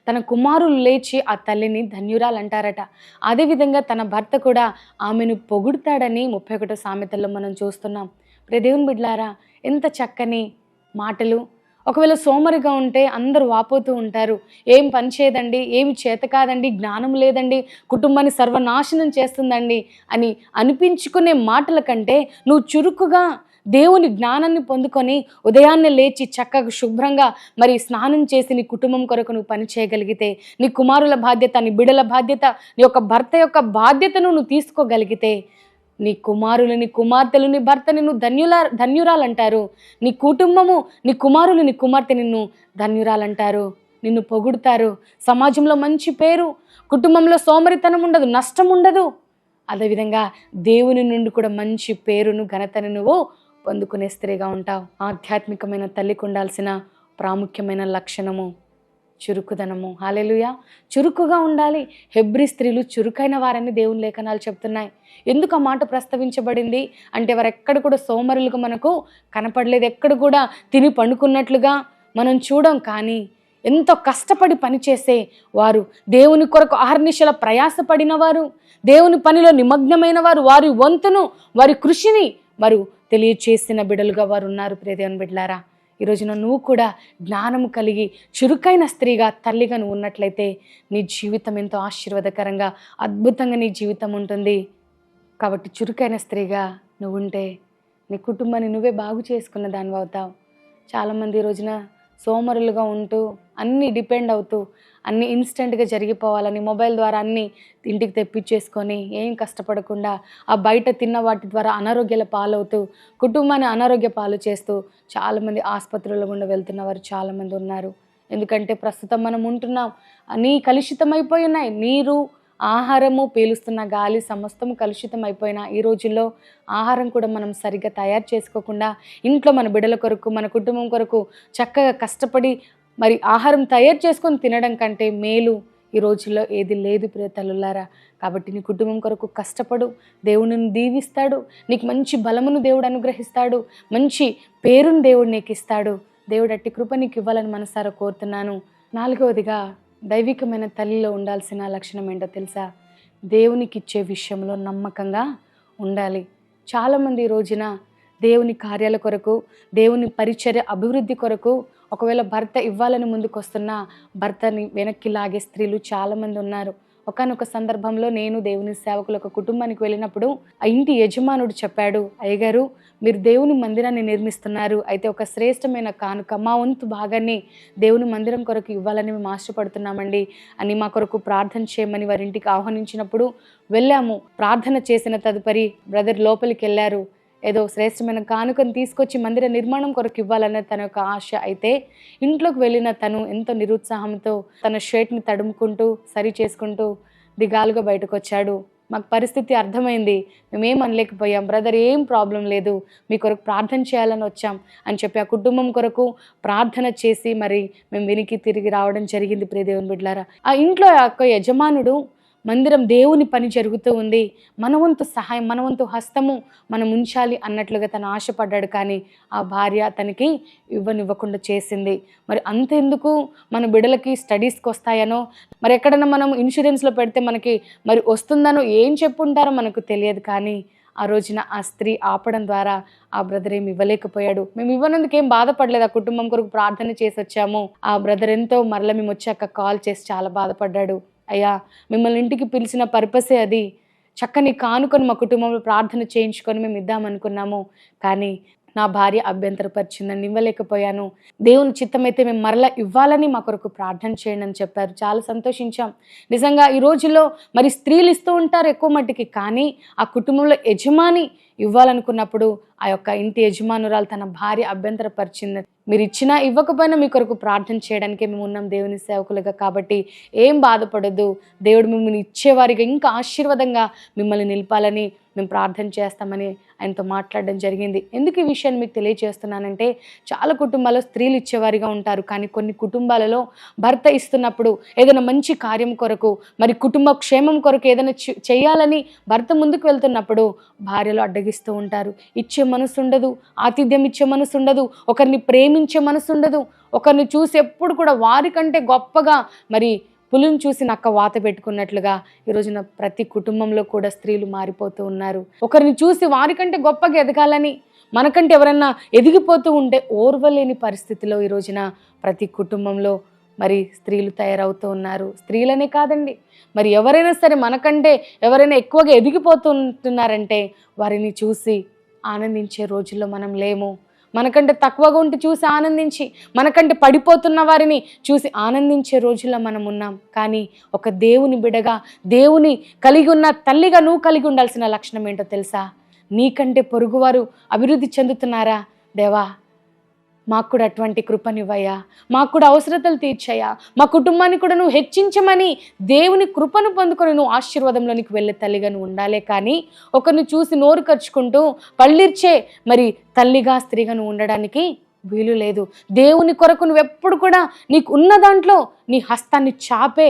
తన కుమారులు లేచి ఆ తల్లిని ధన్యురాలంటారట. అదేవిధంగా తన భర్త కూడా ఆమెను పొగుడుతాడని 31 సామెతల్లో మనం చూస్తున్నాం. దేవుని బిడ్డలారా, ఎంత చక్కని మాటలు. ఒకవేళ సోమరిగా ఉంటే అందరూ వాపోతూ ఉంటారు. ఏం పని చేయదండి, ఏమి చేత కాదండి, జ్ఞానం లేదండి, కుటుంబాన్ని సర్వనాశనం చేస్తుందండి అని అనిపించుకునే మాటల కంటే నువ్వు చురుకుగా దేవుని జ్ఞానాన్ని పొందుకొని ఉదయాన్నే లేచి చక్కగా శుభ్రంగా మరి స్నానం చేసి నీ కుటుంబం కొరకు నువ్వు పని చేయగలిగితే, నీ కుమారుల బాధ్యత, నీ బిడ్డల బాధ్యత, నీ యొక్క భర్త యొక్క బాధ్యతను నువ్వు తీసుకోగలిగితే, నీ కుమారులు, నీ కుమార్తెలు, నీ భర్త నిన్ను ధన్యురాలంటారు. నీ కుటుంబము, నీ కుమారులు, నీ కుమార్తె నిన్ను ధన్యురాలంటారు, నిన్ను పొగుడుతారు. సమాజంలో మంచి పేరు, కుటుంబంలో సోమరితనం ఉండదు, నష్టం ఉండదు. అదేవిధంగా దేవుని నుండి కూడా మంచి పేరును, ఘనతను నువ్వు పొందుకునే స్త్రీగా ఉంటావు. ఆధ్యాత్మికమైన తల్లికి ఉండాల్సిన ప్రాముఖ్యమైన లక్షణము చురుకుదనము. హల్లెలూయా. చురుకుగా ఉండాలి. హెబ్రీ స్త్రీలు చురుకైన వారని దేవుని లేఖనాలు చెప్తున్నాయి. ఎందుకు ఆ మాట ప్రస్తావించబడింది అంటే, వారు ఎక్కడ కూడా సోమరులుగా మనకు కనపడలేదు. ఎక్కడ కూడా తిని పండుకున్నట్లుగా మనం చూడం. కానీ ఎంతో కష్టపడి పనిచేసే వారు, దేవుని కొరకు అహర్నిశల ప్రయాసపడిన వారు, దేవుని పనిలో నిమగ్నమైన వారు, వారి వంతును, వారి కృషిని వారు తెలియచేసిన బిడ్డలుగా వారు ఉన్నారు. దేవుని బిడ్డలారా, ఈరోజున నువ్వు కూడా జ్ఞానము కలిగి చురుకైన స్త్రీగా, తల్లిగా నువ్వు ఉన్నట్లయితే నీ జీవితం ఎంతో ఆశీర్వాదకరంగా, అద్భుతంగా నీ జీవితం ఉంటుంది. కాబట్టి చురుకైన స్త్రీగా నువ్వు ఉంటే నీ కుటుంబాన్ని నువ్వే బాగు చేసుకున్న దానివి అవుతావు. చాలామంది ఈ రోజున సోమరులుగా ఉంటూ అన్నీ డిపెండ్ అవుతూ అన్నీ ఇన్స్టెంట్గా జరిగిపోవాలని మొబైల్ ద్వారా అన్నీ ఇంటికి తెప్పించేసుకొని ఏం కష్టపడకుండా ఆ బయట తిన్న వాటి ద్వారా అనారోగ్యాల పాలవుతూ కుటుంబాన్ని అనారోగ్య పాలు చేస్తూ చాలామంది ఆసుపత్రుల గుండా వెళ్తున్న వారు చాలామంది ఉన్నారు. ఎందుకంటే ప్రస్తుతం మనం ఉంటున్నాం, అన్నీ కలుషితమైపోయి ఉన్నాయి. నీరు, ఆహారము, పీలుస్తున్న గాలి సమస్తము కలుషితం అయిపోయిన ఈ రోజుల్లో ఆహారం కూడా మనం సరిగ్గా తయారు చేసుకోకుండా ఇంట్లో మన బిడ్డల కొరకు, మన కుటుంబం కొరకు చక్కగా కష్టపడి మరి ఆహారం తయారు చేసుకొని తినడం కంటే మేలు ఈ రోజుల్లో ఏది లేదు ప్రియ తల్లులారా. కాబట్టి నీ కుటుంబం కొరకు కష్టపడు, దేవుని దీవిస్తాడు, నీకు మంచి బలమును దేవుడు అనుగ్రహిస్తాడు, మంచి పేరును దేవుడు నీకు ఇస్తాడు. దేవుడు అట్టి కృప నీకు ఇవ్వాలని మనసారా కోరుతున్నాను. 4వదిగా దైవికమైన తల్లిలో ఉండాల్సిన లక్షణం ఏంటో తెలుసా? దేవునికి ఇచ్చే విషయంలో నమ్మకంగా ఉండాలి. చాలామంది ఈ రోజున దేవుని కార్యాల కొరకు, దేవుని పరిచర్య అభివృద్ధి కొరకు ఒకవేళ భర్త ఇవ్వాలని ముందుకు వస్తున్న భర్తని వెనక్కి లాగే స్త్రీలు చాలామంది ఉన్నారు. ఒకానొక సందర్భంలో నేను దేవుని సేవకులు ఒక కుటుంబానికి వెళ్ళినప్పుడు ఆ ఇంటి యజమానుడు చెప్పాడు, అయ్యగారు మీరు దేవుని మందిరాన్ని నిర్మిస్తున్నారు, అయితే ఒక శ్రేష్టమైన కానుక మా వంతు భాగాన్ని దేవుని మందిరం కొరకు ఇవ్వాలని మేము ఆశపడుతున్నామండి అని మా కొరకు ప్రార్థన చేయమని వారింటికి ఆహ్వానించినప్పుడు వెళ్ళాము. ప్రార్థన చేసిన తదుపరి బ్రదర్ లోపలికి వెళ్ళారు. ఏదో శ్రేష్టమైన కానుకను తీసుకొచ్చి మందిర నిర్మాణం కొరకు ఇవ్వాలనే తన యొక్క ఆశ. అయితే ఇంట్లోకి వెళ్ళిన తను ఎంతో నిరుత్సాహంతో తన షర్ట్ని తడుముకుంటూ సరి చేసుకుంటూ దిగాలుగా బయటకు వచ్చాడు. మాకు పరిస్థితి అర్థమైంది, మేమేం అనలేకపోయాం. బ్రదర్ ఏం ప్రాబ్లం లేదు, మీ కొరకు ప్రార్థన చేయాలని వచ్చాం అని చెప్పి ఆ కుటుంబం కొరకు ప్రార్థన చేసి మరి మేము వెనక్కి తిరిగి రావడం జరిగింది. ప్రియ దేవుని బిడ్డలారా, ఆ ఇంట్లో యొక్క యజమానుడు మందిరం దేవుని పని జరుగుతూ ఉంది, మనవంతు సహాయం, మనవంతు హస్తము మనం ఉంచాలి అన్నట్లుగా తను ఆశపడ్డాడు. కానీ ఆ భార్య తనకి ఇవ్వనివ్వకుండా చేసింది. మరి అంతెందుకు మన బిడ్డలకి స్టడీస్కి వస్తాయనో, మరి ఎక్కడన్నా మనం ఇన్సూరెన్స్లో పెడితే మనకి మరి వస్తుందనో ఏం చెప్పుంటారో మనకు తెలియదు. కానీ ఆ రోజున ఆ స్త్రీ ఆపడం ద్వారా ఆ బ్రదర్ ఏమి ఇవ్వలేకపోయాడు. మేము ఇవ్వనందుకు ఏం బాధపడలేదు, ఆ కుటుంబం కొరకు ప్రార్థన చేసి వచ్చాము. ఆ బ్రదర్ ఎంతో మరలా మేము వచ్చాక కాల్ చేసి చాలా బాధపడ్డాడు. అయ్యా మిమ్మల్ని ఇంటికి పిలిచిన పర్పసే అది, చక్కని కానుకొని మా కుటుంబంలో ప్రార్థన చేయించుకొని మేము ఇద్దామనుకున్నాము, కానీ నా భార్య అభ్యంతరపరిచిందని ఇవ్వలేకపోయాను. దేవుని చిత్తమైతే మేము మరలా ఇవ్వాలని మా కొరకు ప్రార్థన చేయండి అని చెప్పారు. చాలా సంతోషించాం. నిజంగా ఈ రోజుల్లో మరి స్త్రీలు ఇస్తూ ఉంటారు ఎక్కువ మట్టికి, కానీ ఆ కుటుంబంలో యజమాని ఇవ్వాలనుకున్నప్పుడు ఆ యొక్క ఇంటి యజమానురాలు తన భార్య అభ్యంతరపరిచింది. మీరు ఇచ్చినా ఇవ్వకపోయినా మీ కొరకు ప్రార్థన చేయడానికే మేము ఉన్నాం దేవుని సేవకులుగా. కాబట్టి ఏం బాధపడొద్దు. దేవుడు మిమ్మల్ని ఇచ్చేవారిగా ఇంకా ఆశీర్వాదంగా మిమ్మల్ని నిలపాలని మేము ప్రార్థన చేస్తామని ఆయనతో మాట్లాడడం జరిగింది. ఎందుకు ఈ విషయాన్ని మీకు తెలియజేస్తున్నానంటే, చాలా కుటుంబాల్లో స్త్రీలు ఇచ్చేవారిగా ఉంటారు. కానీ కొన్ని కుటుంబాలలో భర్త ఇస్తున్నప్పుడు ఏదైనా మంచి కార్యం కొరకు, మరి కుటుంబ క్షేమం కొరకు ఏదైనా చేయాలని భర్త ముందుకు వెళ్తున్నప్పుడు భార్యలు అడ్డగిస్తూ ఉంటారు. ఇచ్చే మనసు ఉండదు, ఆతిథ్యం ఇచ్చే మనసు ఉండదు, ఒకరిని ప్రేమించే మనసు ఉండదు. ఒకరిని చూసి ఎప్పుడు కూడా వారికంటే గొప్పగా మరి పులిని చూసి నక్క వాత పెట్టుకున్నట్లుగా ఈ రోజున ప్రతి కుటుంబంలో కూడా స్త్రీలు మారిపోతూ ఉన్నారు. ఒకరిని చూసి వారికంటే గొప్పగా ఎదగాలని, మనకంటే ఎవరన్నా ఎదిగిపోతూ ఉంటే ఓర్వలేని పరిస్థితిలో ఈ రోజున ప్రతి కుటుంబంలో మరి స్త్రీలు తయారవుతూ ఉన్నారు. స్త్రీలనే కాదండి, మరి ఎవరైనా సరే మనకంటే ఎవరైనా ఎక్కువగా ఎదిగిపోతున్నారంటే వారిని చూసి ఆనందించే రోజుల్లో మనం లేము. మనకంటే తక్కువగా ఉంటే చూసి ఆనందించి, మనకంటే పడిపోతున్న వారిని చూసి ఆనందించే రోజుల్లో మనం ఉన్నాం. కానీ ఒక దేవుని బిడగా, దేవుని కలిగి ఉన్న తల్లిగా నువ్వు కలిగి ఉండాల్సిన లక్షణం ఏంటో తెలుసా? నీకంటే పొరుగువారు అభివృద్ధి చెందుతున్నారా? దేవా, మాకు కూడా అటువంటి కృపనివ్వయ్యా, మాకు కూడా అవసరతలు తీర్చయ్యా, మా కుటుంబాన్ని కూడా నువ్వు హెచ్చించమని దేవుని కృపను పొందుకొని నువ్వు ఆశీర్వాదంలోనికి వెళ్ళే తల్లిగా నువ్వు ఉండాలే. కానీ ఒకరిని చూసి నోరు ఖర్చుకుంటూ పళ్ళిర్చే మరి తల్లిగా, స్త్రీగా నువ్వు ఉండడానికి వీలు లేదు. దేవుని కొరకు నువ్వెప్పుడు కూడా నీకు ఉన్న దాంట్లో నీ హస్తాన్ని చాపే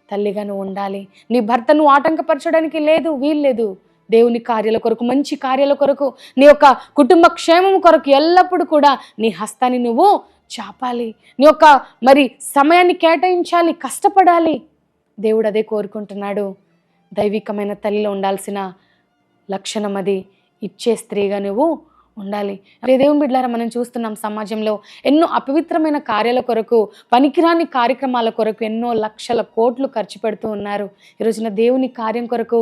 తల్లిగా నువ్వు ఉండాలి. నీ భర్తను ఆటంకపరచడానికి వీలు లేదు. దేవుని కార్యాల కొరకు, మంచి కార్యాల కొరకు, నీ యొక్క కుటుంబ క్షేమం కొరకు ఎల్లప్పుడూ కూడా నీ హస్తాన్ని నువ్వు చాపాలి. నీ యొక్క మరి సమయాన్ని కేటాయించాలి, కష్టపడాలి. దేవుడు అదే కోరుకుంటున్నాడు. దైవికమైన తల్లిలో ఉండాల్సిన లక్షణం అది. ఇచ్చే స్త్రీగా నువ్వు ఉండాలి. అదే దేవుని బిడ్డలారా, మనం చూస్తున్నాం సమాజంలో ఎన్నో అపవిత్రమైన కార్యాల కొరకు, పనికిరాని కార్యక్రమాల కొరకు ఎన్నో లక్షల కోట్లు ఖర్చు పెడుతూ ఉన్నారు. ఈరోజున దేవుని కార్యం కొరకు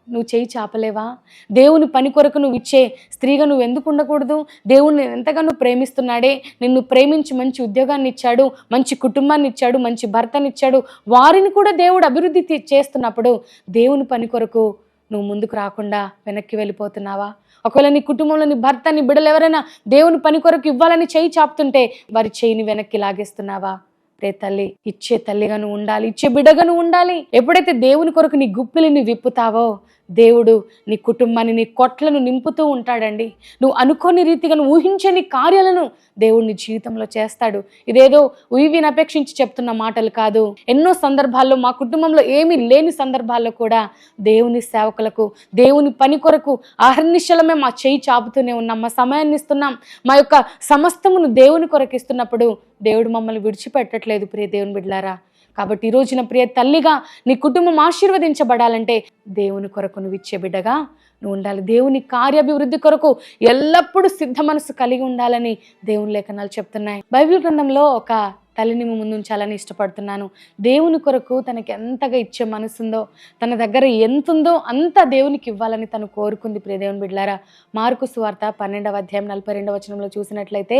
నువ్వు చేయి చాపలేవా? దేవుని పని కొరకు నువ్వు ఇచ్చే స్త్రీగా నువ్వు ఎందుకు ఉండకూడదు? దేవుణ్ణి ఎంతగానో ప్రేమిస్తున్నాడే, నిన్ను ప్రేమించి మంచి ఉద్యోగాన్ని ఇచ్చాడు, మంచి కుటుంబాన్ని ఇచ్చాడు, మంచి భర్తని ఇచ్చాడు. వారిని కూడా దేవుడు అభివృద్ధి చేస్తున్నప్పుడు దేవుని పని కొరకు నువ్వు ముందుకు రాకుండా వెనక్కి వెళ్ళిపోతున్నావా? ఒకవేళ నీ కుటుంబంలో నీ భర్త, నీ బిడ్డలు ఎవరైనా దేవుని పని కొరకు ఇవ్వాలని చేయి చాపుతుంటే వారి చేయిని వెనక్కి లాగేస్తున్నావా? రే తల్లి, ఇచ్చే తల్లిగా నువ్వు ఉండాలి, ఇచ్చే బిడ్డగా నువ్వు ఉండాలి. ఎప్పుడైతే దేవుని కొరకు నీ గుప్పిలిని విప్పుతావో దేవుడు నీ కుటుంబాన్ని, నీ కొట్లను నింపుతూ ఉంటాడండి. నువ్వు అనుకోని రీతిగా, నువ్వు ఊహించని కార్యాలను దేవుడు నీ జీవితంలో చేస్తాడు. ఇదేదో వీవిని అపేక్షించి చెప్తున్న మాటలు కాదు. ఎన్నో సందర్భాల్లో, మా కుటుంబంలో ఏమీ లేని సందర్భాల్లో కూడా దేవుని సేవకులకు, దేవుని పని కొరకు అహర్నిశలమే మా చేయి చాపుతూనే ఉన్నాం, మా సమయాన్ని ఇస్తున్నాం, మా యొక్క సమస్తమును దేవుని కొరకు ఇస్తున్నప్పుడు దేవుడు మమ్మల్ని విడిచిపెట్టట్లేదు. ప్రియ దేవుని బిడ్డలారా, కాబట్టి ఈ రోజున ప్రియ తల్లిగా నీ కుటుంబం ఆశీర్వదించబడాలంటే దేవుని కొరకు నువ్వు ఇచ్చే బిడ్డగా నువ్వు ఉండాలి. దేవుని కార్యాభివృద్ధి కొరకు ఎల్లప్పుడూ సిద్ధ మనసు కలిగి ఉండాలని దేవుని లేఖనాలు చెప్తున్నాయి. బైబిల్ గ్రంథంలో ఒక తల్లిని ముందుంచాలని ఇష్టపడుతున్నాను. దేవుని కొరకు తనకి ఎంతగా ఇచ్చే మనసుందో, తన దగ్గర ఎంతుందో అంత దేవునికి ఇవ్వాలని తను కోరుకుంది. ప్రియ దేవుని బిడ్డలారా, మార్కు సువార్త 12వ అధ్యాయం 42వ వచనంలో చూసినట్లయితే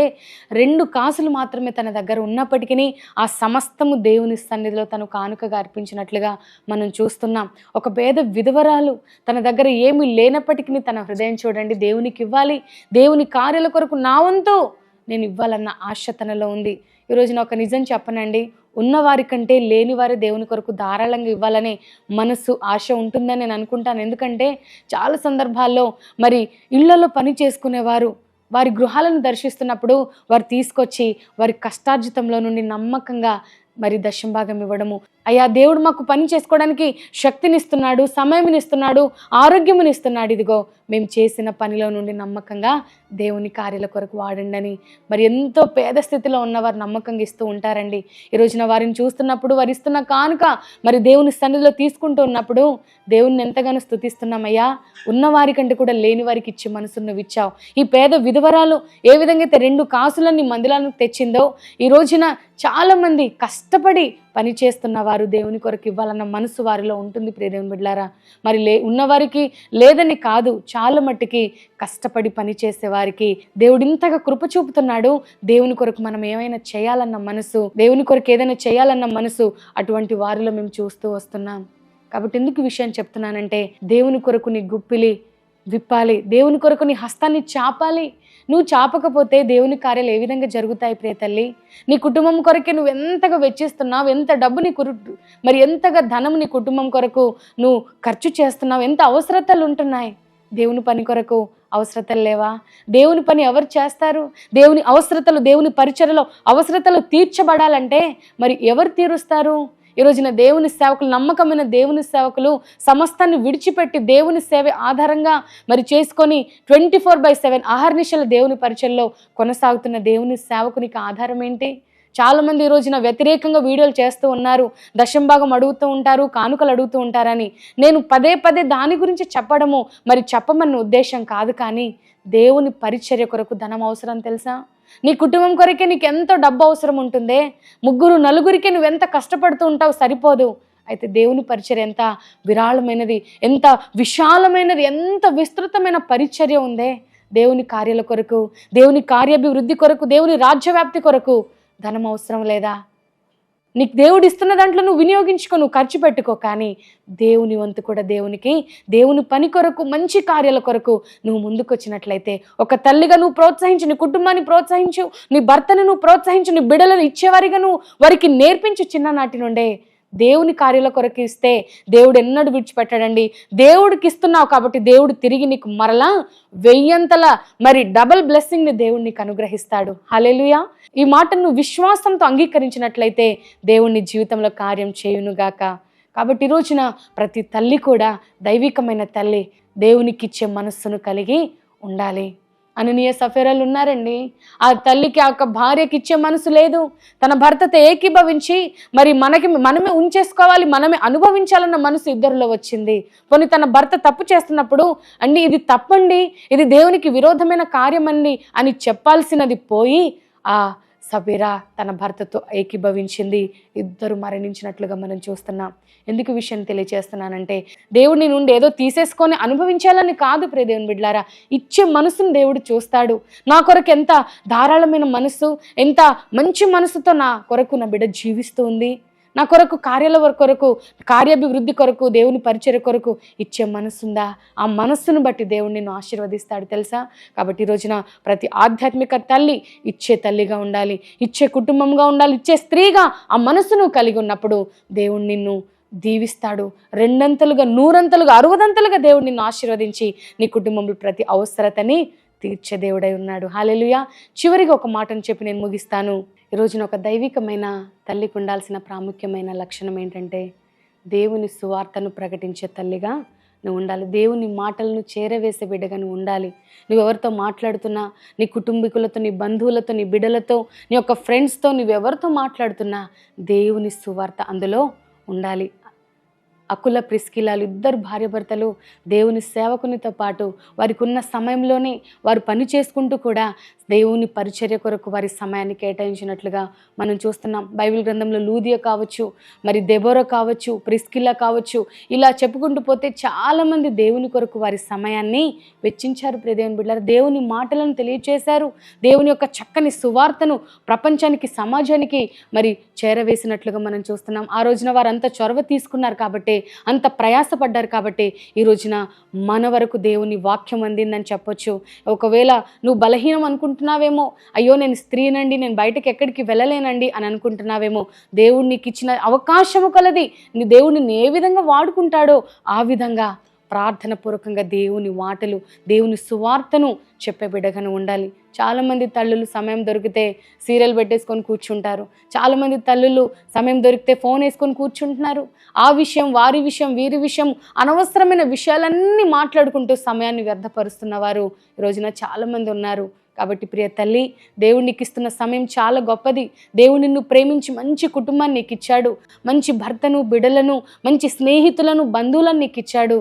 2 కాసులు మాత్రమే తన దగ్గర ఉన్నప్పటికీ ఆ సమస్తము దేవుని సన్నిధిలో తను కానుకగా అర్పించినట్లుగా మనం చూస్తున్నాం. ఒక పేద విధవరాలు తన దగ్గర ఏమీ లేనప్పటికీ తన హృదయం చూడండి, దేవునికి ఇవ్వాలి, దేవుని కార్యాల కొరకు నా వంతు నేను ఇవ్వాలన్న ఆశ తనలో ఉంది. ఈరోజు నేను ఒక నిజం చెప్పనండి, ఉన్నవారి కంటే లేనివారే దేవుని కొరకు ధారాళంగా ఇవ్వాలనే మనసు, ఆశ ఉంటుందని నేను అనుకుంటాను. ఎందుకంటే చాలా సందర్భాల్లో మరి ఇళ్లలో పని చేసుకునేవారు వారి గృహాలను దర్శిస్తున్నప్పుడు వారు తీసుకొచ్చి వారి కష్టార్జితంలో నుండి నమ్మకంగా మరి దశంభాగం ఇవ్వడము. అయ్యా, దేవుడు మాకు పని చేసుకోవడానికి శక్తినిస్తున్నాడు, సమయంనిస్తున్నాడు, ఆరోగ్యమునిస్తున్నాడు, ఇదిగో మేము చేసిన పనిలో నుండి నమ్మకంగా దేవుని కార్యాల కొరకు వాడండి అని మరి ఎంతో పేద స్థితిలో ఉన్నవారు నమ్మకంగా ఇస్తూ ఉంటారండి. ఈ రోజున వారిని చూస్తున్నప్పుడు, వారు ఇస్తున్న కానుక మరి దేవుని సన్నిధిలో తీసుకుంటూ ఉన్నప్పుడు దేవుణ్ణి ఎంతగానో స్తుతిస్తున్నామయ్యా, ఉన్నవారి కంటే కూడా లేని వారికి ఇచ్చే మనసు నువ్వు ఇచ్చావు. ఈ పేద విధవరాలు ఏ విధంగా అయితే 2 కాసులని మందిరానికి తెచ్చిందో, ఈ రోజున చాలామంది కష్టపడి పని చేస్తున్న వారు దేవుని కొరకు ఇవ్వాలన్న మనసు వారిలో ఉంటుంది. ప్రియ దేవుని బిడ్డలారా, మరి ఉన్నవారికి లేదని కాదు, చాలా మట్టుకి కష్టపడి పని చేసేవారికి దేవుడు ఇంతగా కృప చూపుతున్నాడు. దేవుని కొరకు మనం ఏమైనా చేయాలన్న మనసు, దేవుని కొరకు ఏదైనా చేయాలన్న మనసు అటువంటి వారిలో మేము చూస్తూ వస్తున్నాం. కాబట్టి ఎందుకు విషయం చెప్తున్నానంటే, దేవుని కొరకు నీ గుప్పిలి విప్పాలి. దేవుని కొరకు నీ హస్తాన్ని చాపాలి. నువ్వు చాపకపోతే దేవుని కార్యాలు ఏ విధంగా జరుగుతాయి ప్రియ తల్లి? నీ కుటుంబం కొరకే నువ్వు ఎంతగా వెచ్చిస్తున్నావు, ఎంత డబ్బు మరి ఎంతగా ధనం నీ కుటుంబం కొరకు నువ్వు ఖర్చు చేస్తున్నావు, ఎంత అవసరతలు ఉంటున్నాయి. దేవుని పని కొరకు అవసరతలు లేవా? దేవుని పని ఎవరు చేస్తారు? దేవుని అవసరతలు, దేవుని పరిచర్యలో అవసరతలు తీర్చబడాలంటే మరి ఎవరు తీరుస్తారు? ఈ రోజున దేవుని సేవకులు, నమ్మకమైన దేవుని సేవకులు సమస్తాన్ని విడిచిపెట్టి దేవుని సేవ ఆధారంగా మరి చేసుకొని 24/7 ఆహర్నిశల దేవుని పరిచర్యలో కొనసాగుతున్న దేవుని సేవకునికి ఆధారం ఏంటి? చాలామంది ఈ రోజున వ్యతిరేకంగా వీడియోలు చేస్తూ ఉన్నారు. దశంభాగం అడుగుతూ ఉంటారు, కానుకలు అడుగుతూ ఉంటారని. నేను పదే పదే దాని గురించి చెప్పడము మరి చెప్పమన్న ఉద్దేశం కాదు. కానీ దేవుని పరిచర్య కొరకు ధనం అవసరం తెలుసా? నీ కుటుంబం కొరకే నీకు ఎంతో డబ్బు అవసరం ఉంటుందే. 3, 4 నువ్వెంత కష్టపడుతూ ఉంటావు సరిపోదు. అయితే దేవుని పరిచర్య ఎంత విరాళమైనది, ఎంత విశాలమైనది, ఎంత విస్తృతమైన పరిచర్య ఉందే. దేవుని కార్యాల కొరకు, దేవుని కార్యాభివృద్ధి కొరకు, దేవుని రాజ్యవ్యాప్తి కొరకు ధనం అవసరం లేదా? నీకు దేవుడు ఇస్తున్న దాంట్లో నువ్వు వినియోగించుకో, నువ్వు ఖర్చు పెట్టుకో. కానీ దేవుని వంతు కూడా దేవునికి, దేవుని పని కొరకు, మంచి కార్యాల కొరకు నువ్వు ముందుకు వచ్చినట్లయితే, ఒక తల్లిగా నువ్వు ప్రోత్సహించు, నీ కుటుంబాన్ని ప్రోత్సహించు, నీ భర్తను నువ్వు ప్రోత్సహించు, నీ బిడ్డలను ఇచ్చేవారిగా నువ్వు వారికి నేర్పించు. చిన్ననాటి నుండే దేవుని కార్యాల కొరకు ఇస్తే దేవుడు ఎన్నడూ విడిచిపెట్టాడండి. దేవుడికి ఇస్తున్నావు కాబట్టి దేవుడు తిరిగి నీకు మరలా 1000 మరి డబల్ బ్లెస్సింగ్ని దేవుడు నీకు అనుగ్రహిస్తాడు. హల్లెలూయా. ఈ మాటను నువ్వు విశ్వాసంతో అంగీకరించినట్లయితే దేవుని జీవితంలో కార్యం చేయునుగాక. కాబట్టి ఈ రోజున ప్రతి తల్లి కూడా దైవికమైన తల్లి, దేవునికి ఇచ్చే మనస్సును కలిగి ఉండాలి. అననీయ సఫీరాలు ఉన్నారండి. ఆ తల్లికి ఆ భార్యకి ఇచ్చే మనసు లేదు. తన భర్తతో ఏకీభవించి మరి మనమే ఉంచేసుకోవాలి, మనమే అనుభవించాలన్న మనసు ఇద్దరిలో వచ్చింది. పోనీ తన భర్త తప్పు చేస్తున్నప్పుడు అండి ఇది తప్పండి, ఇది దేవునికి విరోధమైన కార్యమండి అని చెప్పాల్సినది పోయి ఆ సఫీరా తన భర్తతో ఏకీభవించింది. ఇద్దరు మరణించినట్లుగా మనం చూస్తున్నాం. ఎందుకు విషయం తెలియజేస్తున్నానంటే, దేవుడి నుండి ఏదో తీసేసుకొని అనుభవించాలని కాదు ప్రియ దేవుని బిడ్డలారా. ఇచ్చే మనసును దేవుడు చూస్తాడు. నా కొరకు ఎంత ధారాళమైన మనసు, ఎంత మంచి మనసుతో నా కొరకు నా బిడ్డ జీవిస్తూ ఉంది. నా కొరకు కార్యాల కొరకు, కార్యాభివృద్ధి కొరకు, దేవుని పరిచర్య కొరకు ఇచ్చే మనసుందా? ఆ మనస్సును బట్టి దేవుడు నిన్ను ఆశీర్వదిస్తాడు తెలుసా? కాబట్టి ఈ రోజున ప్రతి ఆధ్యాత్మిక తల్లి ఇచ్చే తల్లిగా ఉండాలి, ఇచ్చే కుటుంబంగా ఉండాలి, ఇచ్చే స్త్రీగా ఆ మనసును కలిగి ఉన్నప్పుడు దేవుడు నిన్ను దీవిస్తాడు. 200లుగా, 100అంతలుగా, 60అంతలుగా దేవుడు నిన్ను ఆశీర్వదించి నీ కుటుంబంలో ప్రతి అవసరతని తీర్చే దేవుడై ఉన్నాడు. హల్లెలూయా. చివరిగా ఒక మాటను చెప్పి నేను ముగిస్తాను. ఈరోజున ఒక దైవికమైన తల్లికి ఉండాల్సిన ప్రాముఖ్యమైన లక్షణం ఏంటంటే, దేవుని సువార్తను ప్రకటించే తల్లిగా నువ్వు ఉండాలి. దేవుని మాటలను చేరవేసే బిడ్డగా నువ్వు ఉండాలి. నువ్వు ఎవరితో మాట్లాడుతున్నా, నీ కుటుంబీకులతో, నీ బంధువులతో, నీ బిడ్డలతో, నీ యొక్క ఫ్రెండ్స్తో, నువ్వెవరితో మాట్లాడుతున్నా దేవుని సువార్త అందులో ఉండాలి. అకుల ప్రిస్కిలాలు ఇద్దరు భార్యాభర్తలు దేవుని సేవకునితో పాటు వారికి ఉన్న సమయంలోనే వారు పని చేసుకుంటూ కూడా దేవుని పరిచర్య కొరకు వారి సమయాన్ని కేటాయించినట్లుగా మనం చూస్తున్నాం. బైబిల్ గ్రంథంలో లూదియా కావచ్చు, మరి దెబోరా కావచ్చు, ప్రిస్కిల్లా కావచ్చు, ఇలా చెప్పుకుంటూ పోతే చాలామంది దేవుని కొరకు వారి సమయాన్ని వెచ్చించారు. దేవుని బిడ్డలారా, దేవుని మాటలను తెలియచేశారు. దేవుని యొక్క చక్కని సువార్తను ప్రపంచానికి, సమాజానికి మరి చేరవేసినట్లుగా మనం చూస్తున్నాం. ఆ రోజున వారు అంత చొరవ తీసుకున్నారు కాబట్టి, అంత ప్రయాసపడ్డారు కాబట్టి ఈ రోజున మన వరకు దేవుని వాక్యం అందిందని చెప్పొచ్చు. ఒకవేళ నువ్వు బలహీనం అనుకుంటున్నావేమో, అయ్యో నేను స్త్రీనండి, నేను బయటకు ఎక్కడికి వెళ్ళలేనండి అని అనుకుంటున్నావేమో, దేవుడు నీకు ఇచ్చిన అవకాశము కలది. నీ దేవుడిని ఏ విధంగా వాడుకుంటాడో ఆ విధంగా ప్రార్థన పూర్వకంగా దేవుని మాటలు, దేవుని సువార్తను చెప్పే బిడ్డగాను ఉండాలి. చాలామంది తల్లులు సమయం దొరికితే సీరియల్ పెట్టేసుకొని కూర్చుంటారు. చాలామంది తల్లులు సమయం దొరికితే ఫోన్ వేసుకొని కూర్చుంటున్నారు. ఆ విషయం, వారి విషయం, వీరి విషయం, అనవసరమైన విషయాలన్నీ మాట్లాడుకుంటూ సమయాన్ని వ్యర్థపరుస్తున్న వారు ఈ రోజున చాలామంది ఉన్నారు. కాబట్టి ప్రియ తల్లి, దేవుడు నీకు ఇస్తున్న సమయం చాలా గొప్పది. దేవుడు నిన్ను ప్రేమించి మంచి కుటుంబాన్ని నీకు ఇచ్చాడు. మంచి భర్తను, బిడ్డలను, మంచి స్నేహితులను, బంధువులను నీకు ఇచ్చాడు.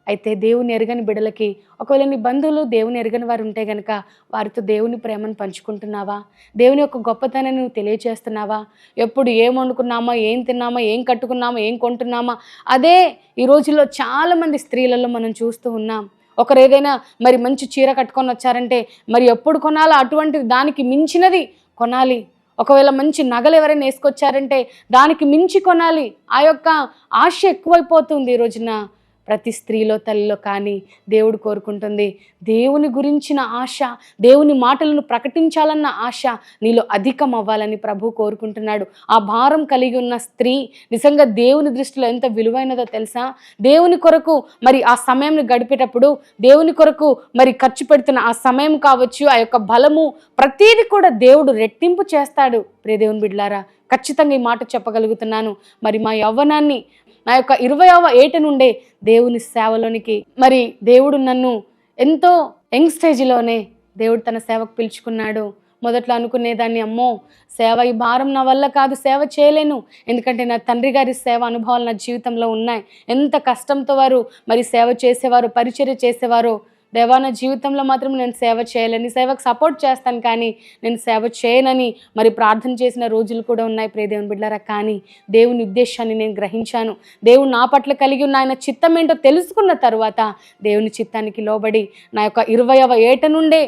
అయితే దేవుని ఎరగని బిడ్డలకి, ఒకవేళ నీ బంధువులు దేవుని ఎరగని వారు ఉంటే కనుక వారితో దేవుని ప్రేమను పంచుకుంటున్నావా? దేవుని యొక్క గొప్పతనాన్ని నువ్వు తెలియచేస్తున్నావా? ఎప్పుడు ఏం వండుకున్నామా, ఏం తిన్నామా, ఏం కట్టుకున్నామా, ఏం కొంటున్నామా, అదే ఈ రోజుల్లో చాలామంది స్త్రీలలో మనం చూస్తూ ఉన్నాం. ఒకరు ఏదైనా మరి మంచి చీర కట్టుకొని వచ్చారంటే మరి ఎప్పుడు కొనాలా అటువంటి దానికి మించినది కొనాలి. ఒకవేళ మంచి నగలు ఎవరైనా వేసుకొచ్చారంటే దానికి మించి కొనాలి. ఆ యొక్క ఆశ ఎక్కువైపోతుంది ఈ రోజున. ప్రతి స్త్రీలో తల్లిలో కానీ దేవుడు కోరుకుంటుంది దేవుని గురించిన ఆశ, దేవుని మాటలను ప్రకటించాలన్న ఆశ నీలో అధికం అవ్వాలని ప్రభు కోరుకుంటున్నాడు. ఆ భారం కలిగి ఉన్న స్త్రీ నిజంగా దేవుని దృష్టిలో ఎంత విలువైనదో తెలుసా? దేవుని కొరకు మరి ఆ సమయం గడిపేటప్పుడు, దేవుని కొరకు మరి ఖర్చు పెడుతున్న ఆ సమయం కావచ్చు, ఆ యొక్క బలము ప్రతీది కూడా దేవుడు రెట్టింపు చేస్తాడు. ప్రియ దేవుని బిడ్డలారా, ఖచ్చితంగా ఈ మాట చెప్పగలుగుతున్నాను. మరి మా యవ్వనాన్ని నా యొక్క 20వ ఏట నుండే దేవుని సేవలోనికి మరి దేవుడు నన్ను ఎంతో యంగ్ స్టేజ్లోనే దేవుడు తన సేవకు పిలుచుకున్నాడు. మొదట్లో అనుకునేదాన్ని, అమ్మో సేవ ఈ భారం నా వల్ల కాదు, సేవ చేయలేను. ఎందుకంటే నా తండ్రి గారి సేవ అనుభవాలు నా జీవితంలో ఉన్నాయి. ఎంత కష్టంతో వారు మరి సేవ చేసేవారు, పరిచర్య చేసేవారు. దేవా, నా జీవితంలో మాత్రం నేను సేవ చేయలేని, సేవకు సపోర్ట్ చేస్తాను కానీ నేను సేవ చేయనని మరి ప్రార్థన చేసిన రోజులు కూడా ఉన్నాయి ప్రియ దేవుని బిడ్డలారా. కానీ దేవుని ఉద్దేశాన్ని నేను గ్రహించాను. దేవుడు నా పట్ల కలిగి ఉన్న ఆయన చిత్తం ఏంటో తెలుసుకున్న తర్వాత దేవుని చిత్తానికి లోబడి నా యొక్క 20వ ఏట నుండే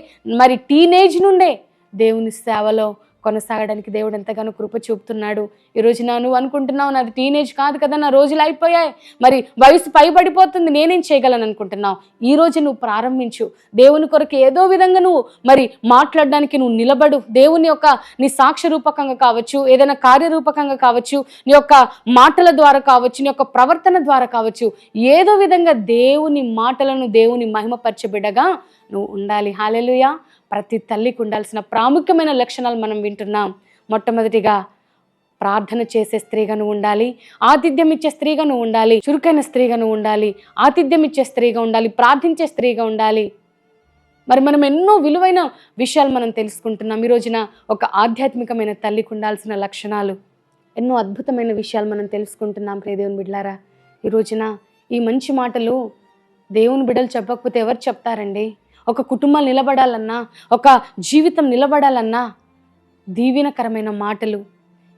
మరి టీనేజ్ నుండే దేవుని సేవలో కొనసాగడానికి దేవుడు ఎంతగానో కృప చూపుతున్నాడు. ఈరోజు నువ్వు అనుకుంటున్నావు నాది టీనేజ్ కాదు కదా, నా రోజులు అయిపోయాయి, మరి వయసు పైబడిపోతుంది, నేనేం చేయగలను అనుకుంటున్నావు. ఈ రోజు నువ్వు ప్రారంభించు. దేవుని కొరకు ఏదో విధంగా నువ్వు మరి మాట్లాడడానికి నువ్వు నిలబడు. దేవుని యొక్క నీ సాక్ష్య రూపకంగా కావచ్చు, ఏదైనా కార్యరూపకంగా కావచ్చు, నీ యొక్క మాటల ద్వారా కావచ్చు, నీ యొక్క ప్రవర్తన ద్వారా కావచ్చు, ఏదో విధంగా దేవుని మాటలను దేవుని మహిమపరచే బిడ్డగా నువ్వు ఉండాలి. హల్లెలూయా. ప్రతి తల్లికి ఉండాల్సిన ప్రాముఖ్యమైన లక్షణాలు మనం వింటున్నాం. మొట్టమొదటిగా ప్రార్థన చేసే స్త్రీగా నువ్వు ఉండాలి, ఆతిథ్యం ఇచ్చే స్త్రీగా నువ్వు ఉండాలి, చురుకైన స్త్రీగా నువ్వు ఉండాలి, ఆతిథ్యం ఇచ్చే స్త్రీగా ఉండాలి, ప్రార్థించే స్త్రీగా ఉండాలి. మరి మనం ఎన్నో విలువైన విషయాలు మనం తెలుసుకుంటున్నాం. ఈ రోజున ఒక ఆధ్యాత్మికమైన తల్లికి ఉండాల్సిన లక్షణాలు, ఎన్నో అద్భుతమైన విషయాలు మనం తెలుసుకుంటున్నాం ప్రియ దేవుని బిడ్డలారా. ఈ రోజున ఈ మంచి మాటలు దేవుని బిడ్డలు చెప్పకపోతే ఎవరు చెప్తారండి? ఒక కుటుంబాలు నిలబడాలన్నా, ఒక జీవితం నిలబడాలన్నా దీవెనకరమైన మాటలు.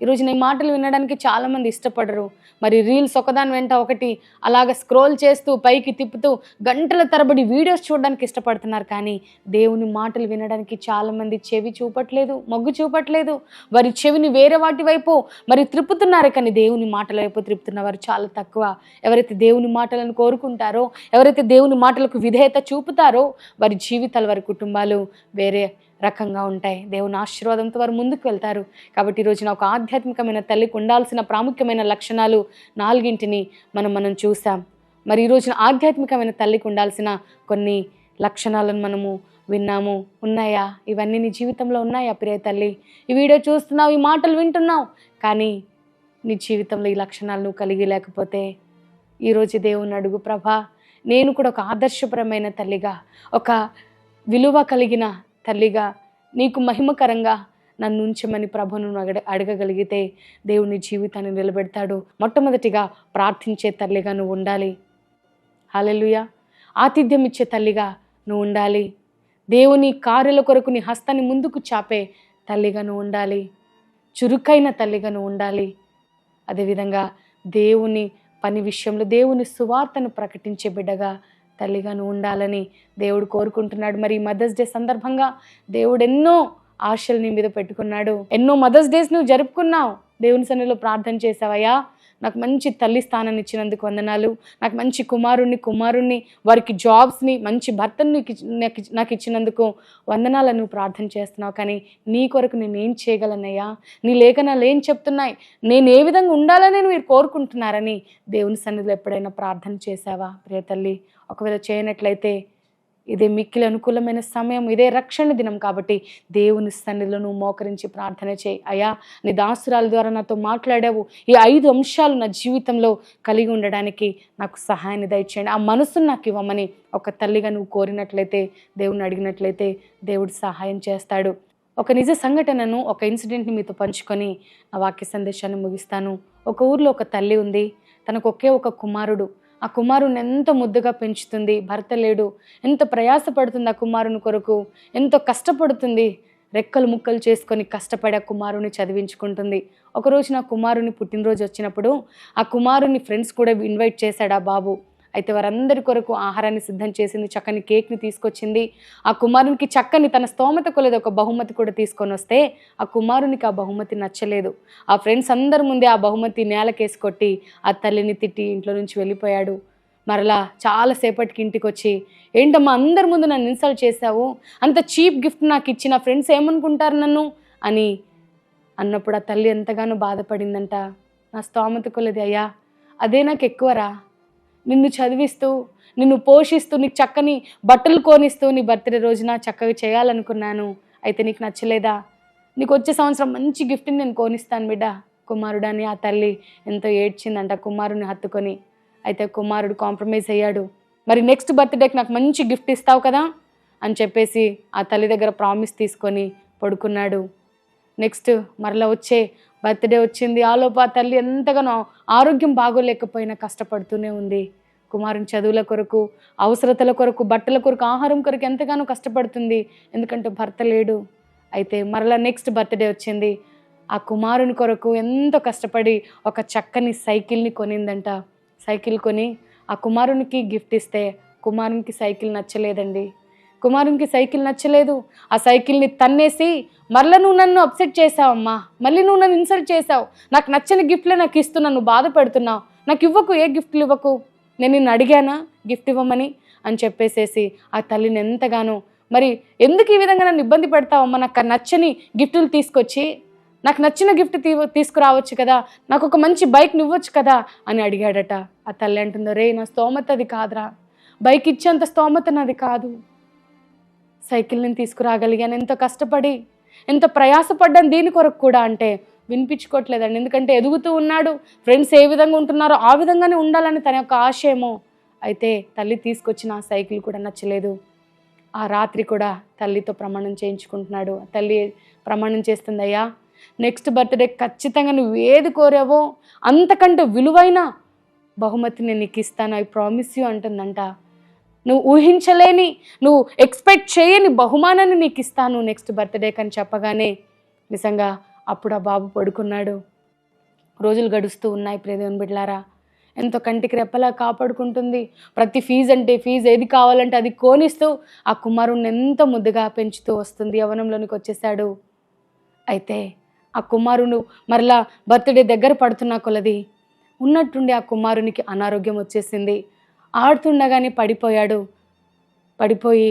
ఈరోజు ఈ మాటలు వినడానికి చాలామంది ఇష్టపడరు. మరి రీల్స్ ఒకదాని వెంట ఒకటి అలాగ స్క్రోల్ చేస్తూ పైకి తిప్పుతూ గంటల తరబడి వీడియోస్ చూడడానికి ఇష్టపడుతున్నారు. కానీ దేవుని మాటలు వినడానికి చాలామంది చెవి చూపట్లేదు, మొగ్గు చూపట్లేదు. వారి చెవిని వేరే వాటి వైపు మరి త్రిప్పుతున్నారు, కానీ దేవుని మాటల వైపు త్రిప్పుతున్న వారు చాలా తక్కువ. ఎవరైతే దేవుని మాటలను కోరుకుంటారో, ఎవరైతే దేవుని మాటలకు విధేయత చూపుతారో వారి జీవితాలు, వారి కుటుంబాలు వేరే రకంగా ఉంటాయి. దేవుని ఆశీర్వాదంతో వారు ముందుకు వెళ్తారు. కాబట్టి ఈరోజున ఒక ఆధ్యాత్మికమైన తల్లికి ఉండాల్సిన ప్రాముఖ్యమైన లక్షణాలు 4 మనం చూసాం. మరి ఈరోజున ఆధ్యాత్మికమైన తల్లికి ఉండాల్సిన కొన్ని లక్షణాలను మనము విన్నాము. ఉన్నాయా? ఇవన్నీ నీ జీవితంలో ఉన్నాయా ప్రియ తల్లి? ఈ వీడియో చూస్తున్నావు, ఈ మాటలు వింటున్నావు, కానీ నీ జీవితంలో ఈ లక్షణాలు నువ్వు కలిగి లేకపోతే ఈరోజు దేవుని అడుగు, ప్రభా నేను కూడా ఒక ఆదర్శపరమైన తల్లిగా, ఒక విలువ కలిగిన తల్లిగా, నీకు మహిమకరంగా నన్ను ఉంచమని ప్రభువును అడగగలిగితే దేవుని జీవితాన్ని నిలబెడతాడు. మొట్టమొదటిగా ప్రార్థించే తల్లిగా నువ్వు ఉండాలి. హల్లెలూయా. ఆతిథ్యం ఇచ్చే తల్లిగా నువ్వు ఉండాలి. దేవుని కార్యాల కొరకు నీ హస్తాన్ని ముందుకు చాపే తల్లిగా నువ్వు ఉండాలి. చురుకైన తల్లిగా నువ్వు ఉండాలి. అదేవిధంగా దేవుని పని విషయంలో దేవుని సువార్తను ప్రకటించే బిడ్డగా, తల్లిగా నువ్వు ఉండాలని దేవుడు కోరుకుంటున్నాడు. మరి మదర్స్ డే సందర్భంగా దేవుడు ఎన్నో ఆశలు నీ మీద పెట్టుకున్నాడు. ఎన్నో మదర్స్ డేస్ నువ్వు జరుపుకున్నావు. దేవుని సన్నిధిలో ప్రార్థన చేసావయ్యా, నాకు మంచి తల్లి స్థానాన్ని ఇచ్చినందుకు వందనాలు, నాకు మంచి కుమారుణ్ణి వారికి జాబ్స్ని, మంచి భర్తను నాకు ఇచ్చినందుకు వందనాలను నువ్వు ప్రార్థన చేస్తున్నావు. కానీ నీ కొరకు నేను ఏం చేయగలనయ్యా? నీ లేఖనాలు ఏం చెప్తున్నాయి? నేను ఏ విధంగా ఉండాలని మీరు కోరుకుంటున్నారని దేవుని సన్నిధిలో ఎప్పుడైనా ప్రార్థన చేశావా ప్రియ తల్లి? ఒకవేళ చేయనట్లయితే ఇదే మిక్కిలి అనుకూలమైన సమయం, ఇదే రక్షణ దినం. కాబట్టి దేవుని సన్నిధిలో నువ్వు మోకరించి ప్రార్థన చేయి. అయ్యా, నీ దాసురాల ద్వారా నాతో మాట్లాడావు, ఈ 5 అంశాలు నా జీవితంలో కలిగి ఉండడానికి నాకు సహాయాన్ని దయచేయండి, ఆ మనసును నాకు ఇవ్వమని ఒక తల్లిగా నువ్వు కోరినట్లయితే, దేవుని అడిగినట్లయితే దేవుడు సహాయం చేస్తాడు. ఒక నిజ సంఘటనను, ఒక ఇన్సిడెంట్ని మీతో పంచుకొని ఆ వాక్య సందేశాన్ని ముగిస్తాను. ఒక ఊర్లో ఒక తల్లి ఉంది. తనకు ఒకే ఒక కుమారుడు. ఆ కుమారుని ఎంతో ముద్దుగా పెంచుతుంది. భర్త లేడు. ఎంత ప్రయాసపడుతుంది ఆ కుమారుని కొరకు, ఎంతో కష్టపడుతుంది. రెక్కలు ముక్కలు చేసుకొని కష్టపడి ఆ కుమారుని చదివించుకుంటుంది. ఒకరోజు నా కుమారుని పుట్టినరోజు వచ్చినప్పుడు ఆ కుమారుని ఫ్రెండ్స్ కూడా ఇన్వైట్ చేశాడు ఆ బాబు. అయితే వారందరి కొరకు ఆహారాన్ని సిద్ధం చేసింది, చక్కని కేక్ని తీసుకొచ్చింది. ఆ కుమారునికి చక్కని తన స్తోమత కొలది ఒక బహుమతి కూడా తీసుకొని వస్తే ఆ కుమారునికి ఆ బహుమతి నచ్చలేదు. ఆ ఫ్రెండ్స్ అందరి ముందే ఆ బహుమతి నేలకేసి కొట్టి ఆ తల్లిని తిట్టి ఇంట్లో నుంచి వెళ్ళిపోయాడు. మరలా చాలాసేపటికి ఇంటికి వచ్చి, ఏంటమ్మా అందరి ముందు నన్ను ఇన్సల్ట్ చేశావు, అంత చీప్ గిఫ్ట్ నాకు ఇచ్చిన ఫ్రెండ్స్ ఏమనుకుంటారు నన్ను అని అన్నప్పుడు ఆ తల్లి ఎంతగానో బాధపడిందంట. నా స్తోమత కొలది అయ్యా, అదే నాకు ఎక్కువరా, నిన్ను చదివిస్తూ నిన్ను పోషిస్తూ నీకు చక్కని బట్టలు కొనిస్తూ నీ బర్త్డే రోజున చక్కగా చేయాలనుకున్నాను, అయితే నీకు నచ్చలేదా, నీకు వచ్చే సంవత్సరం మంచి గిఫ్ట్ని నేను కొనిస్తాను బిడ్డ కుమారుడని ఆ తల్లి ఎంతో ఏడ్చిందంట కుమారుని హత్తుకొని. అయితే కుమారుడు కాంప్రమైజ్ అయ్యాడు. మరి నెక్స్ట్ బర్త్డేకి నాకు మంచి గిఫ్ట్ ఇస్తావు కదా అని చెప్పేసి ఆ తల్లి దగ్గర ప్రామిస్ తీసుకొని పడుకున్నాడు. నెక్స్ట్ మరలా వచ్చే బర్త్డే వచ్చింది. ఆలోపు ఆ తల్లి ఎంతగానో ఆరోగ్యం బాగోలేకపోయినా కష్టపడుతూనే ఉంది. కుమారుని చదువుల కొరకు, అవసరతల కొరకు, బట్టల కొరకు, ఆహారం కొరకు ఎంతగానో కష్టపడుతుంది, ఎందుకంటే భర్త లేడు. అయితే మరలా నెక్స్ట్ బర్త్డే వచ్చింది. ఆ కుమారుని కొరకు ఎంతో కష్టపడి ఒక చక్కని సైకిల్ని కొనిందంట. సైకిల్ కొని ఆ కుమారునికి గిఫ్ట్ ఇస్తే కుమారునికి సైకిల్ నచ్చలేదండి. కుమారునికి సైకిల్ నచ్చలేదు. ఆ సైకిల్ని తన్నేసి, మరలా నువ్వు నన్ను అప్సెట్ చేసావమ్మా, మళ్ళీ నువ్వు నన్ను ఇన్సల్ట్ చేసావు, నాకు నచ్చని గిఫ్ట్లే నాకు ఇస్తున్నావు, నువ్వు బాధపడుతున్నావు, నాకు ఇవ్వకు, ఏ గిఫ్ట్లు ఇవ్వకు, నేను నిన్ను అడిగానా గిఫ్ట్ ఇవ్వమని అని చెప్పేసేసి ఆ తల్లిని ఎంతగానో, మరి ఎందుకు ఈ విధంగా నన్ను ఇబ్బంది పెడతావమ్మా, నాకు నచ్చని గిఫ్టులు తీసుకొచ్చి, నాకు నచ్చిన గిఫ్ట్ తీసుకురావచ్చు కదా, నాకు ఒక మంచి బైక్ని ఇవ్వచ్చు కదా అని అడిగాడట. ఆ తల్లి అంటుందో, రే నా స్తోమత అది కాదురా, బైక్ ఇచ్చేంత స్తోమత నాది కాదు, సైకిల్ నేను తీసుకురాగలిగాను, ఎంతో కష్టపడి ఎంత ప్రయాసపడ్డాను దీని కొరకు కూడా అంటే వినిపించుకోవట్లేదండి. ఎందుకంటే ఎదుగుతూ ఉన్నాడు, ఫ్రెండ్స్ ఏ విధంగా ఉంటున్నారో ఆ విధంగానే ఉండాలని తన యొక్క ఆశయమో. అయితే తల్లి తీసుకొచ్చిన ఆ సైకిల్ కూడా నచ్చలేదు. ఆ రాత్రి కూడా తల్లితో ప్రమాణం చేయించుకుంటున్నాడు. తల్లి ప్రమాణం చేస్తుంది, అయ్యా నెక్స్ట్ బర్త్డే ఖచ్చితంగా నువ్వు ఏది కోరావో అంతకంటే విలువైన బహుమతి నేను నీకు ఇస్తాను, ఐ ప్రామిస్ యూ అంటుందంట. నువ్వు ఊహించలేని, నువ్వు ఎక్స్పెక్ట్ చేయని బహుమానాన్ని నీకు ఇస్తాను నెక్స్ట్ బర్త్డేకి అని చెప్పగానే నిజంగా అప్పుడు ఆ బాబు పడుకున్నాడు. రోజులు గడుస్తూ ఉన్నాయి. ప్రియదేవుని బిడ్డలారా, ఎంతో కంటికి రెప్పలా కాపాడుకుంటుంది. ప్రతి ఫీజు అంటే ఫీజు, ఏది కావాలంటే అది కోనిస్తూ ఆ కుమారుణ్ణి ఎంతో ముద్దుగా పెంచుతూ వస్తుంది. యవ్వనంలోనికి వచ్చేసాడు. అయితే ఆ కుమారుడు మరలా బర్త్డే దగ్గర పడుతున్న కొలది ఉన్నట్టుండి ఆ కుమారునికి అనారోగ్యం వచ్చేసింది. ఆడుతుండగానే పడిపోయి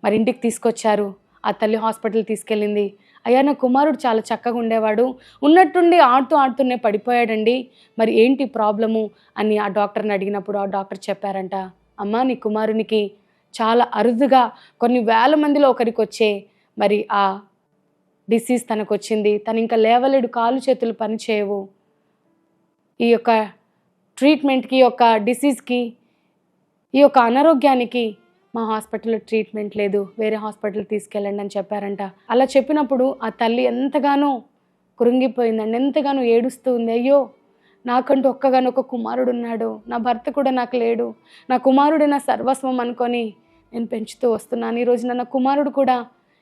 మరి ఇంటికి తీసుకొచ్చారు. ఆ తల్లి హాస్పిటల్ తీసుకెళ్ళింది. అయ్యా నా కుమారుడు చాలా చక్కగా ఉండేవాడు, ఉన్నట్టుండి ఆడుతూనే పడిపోయాడండి, మరి ఏంటి ప్రాబ్లము అని ఆ డాక్టర్ని అడిగినప్పుడు ఆ డాక్టర్ చెప్పారంట, అమ్మ నీ కుమారునికి చాలా అరుదుగా కొన్ని వేల మందిలో ఒకరికి వచ్చే మరి ఆ డిసీజ్ తనకు వచ్చింది, తను ఇంకా లేవలేడు, కాలు చేతులు పనిచేయవు, ఈ యొక్క ట్రీట్మెంట్కి, ఈ యొక్క డిసీజ్కి, ఈ యొక్క అనారోగ్యానికి మా హాస్పిటల్లో ట్రీట్మెంట్ లేదు, వేరే హాస్పిటల్ తీసుకెళ్ళండి అని చెప్పారంట. అలా చెప్పినప్పుడు ఆ తల్లి ఎంతగానో కృంగిపోయిందండి, ఎంతగానో ఏడుస్తూ ఉంది. అయ్యో నాకంటూ ఒక్కగానొక్క కుమారుడు ఉన్నాడు, నా భర్త కూడా నాకు లేడు, నా కుమారుడు నా సర్వస్వం అనుకొని నేను పెంచుతూ వస్తున్నాను, ఈరోజు నా కుమారుడు కూడా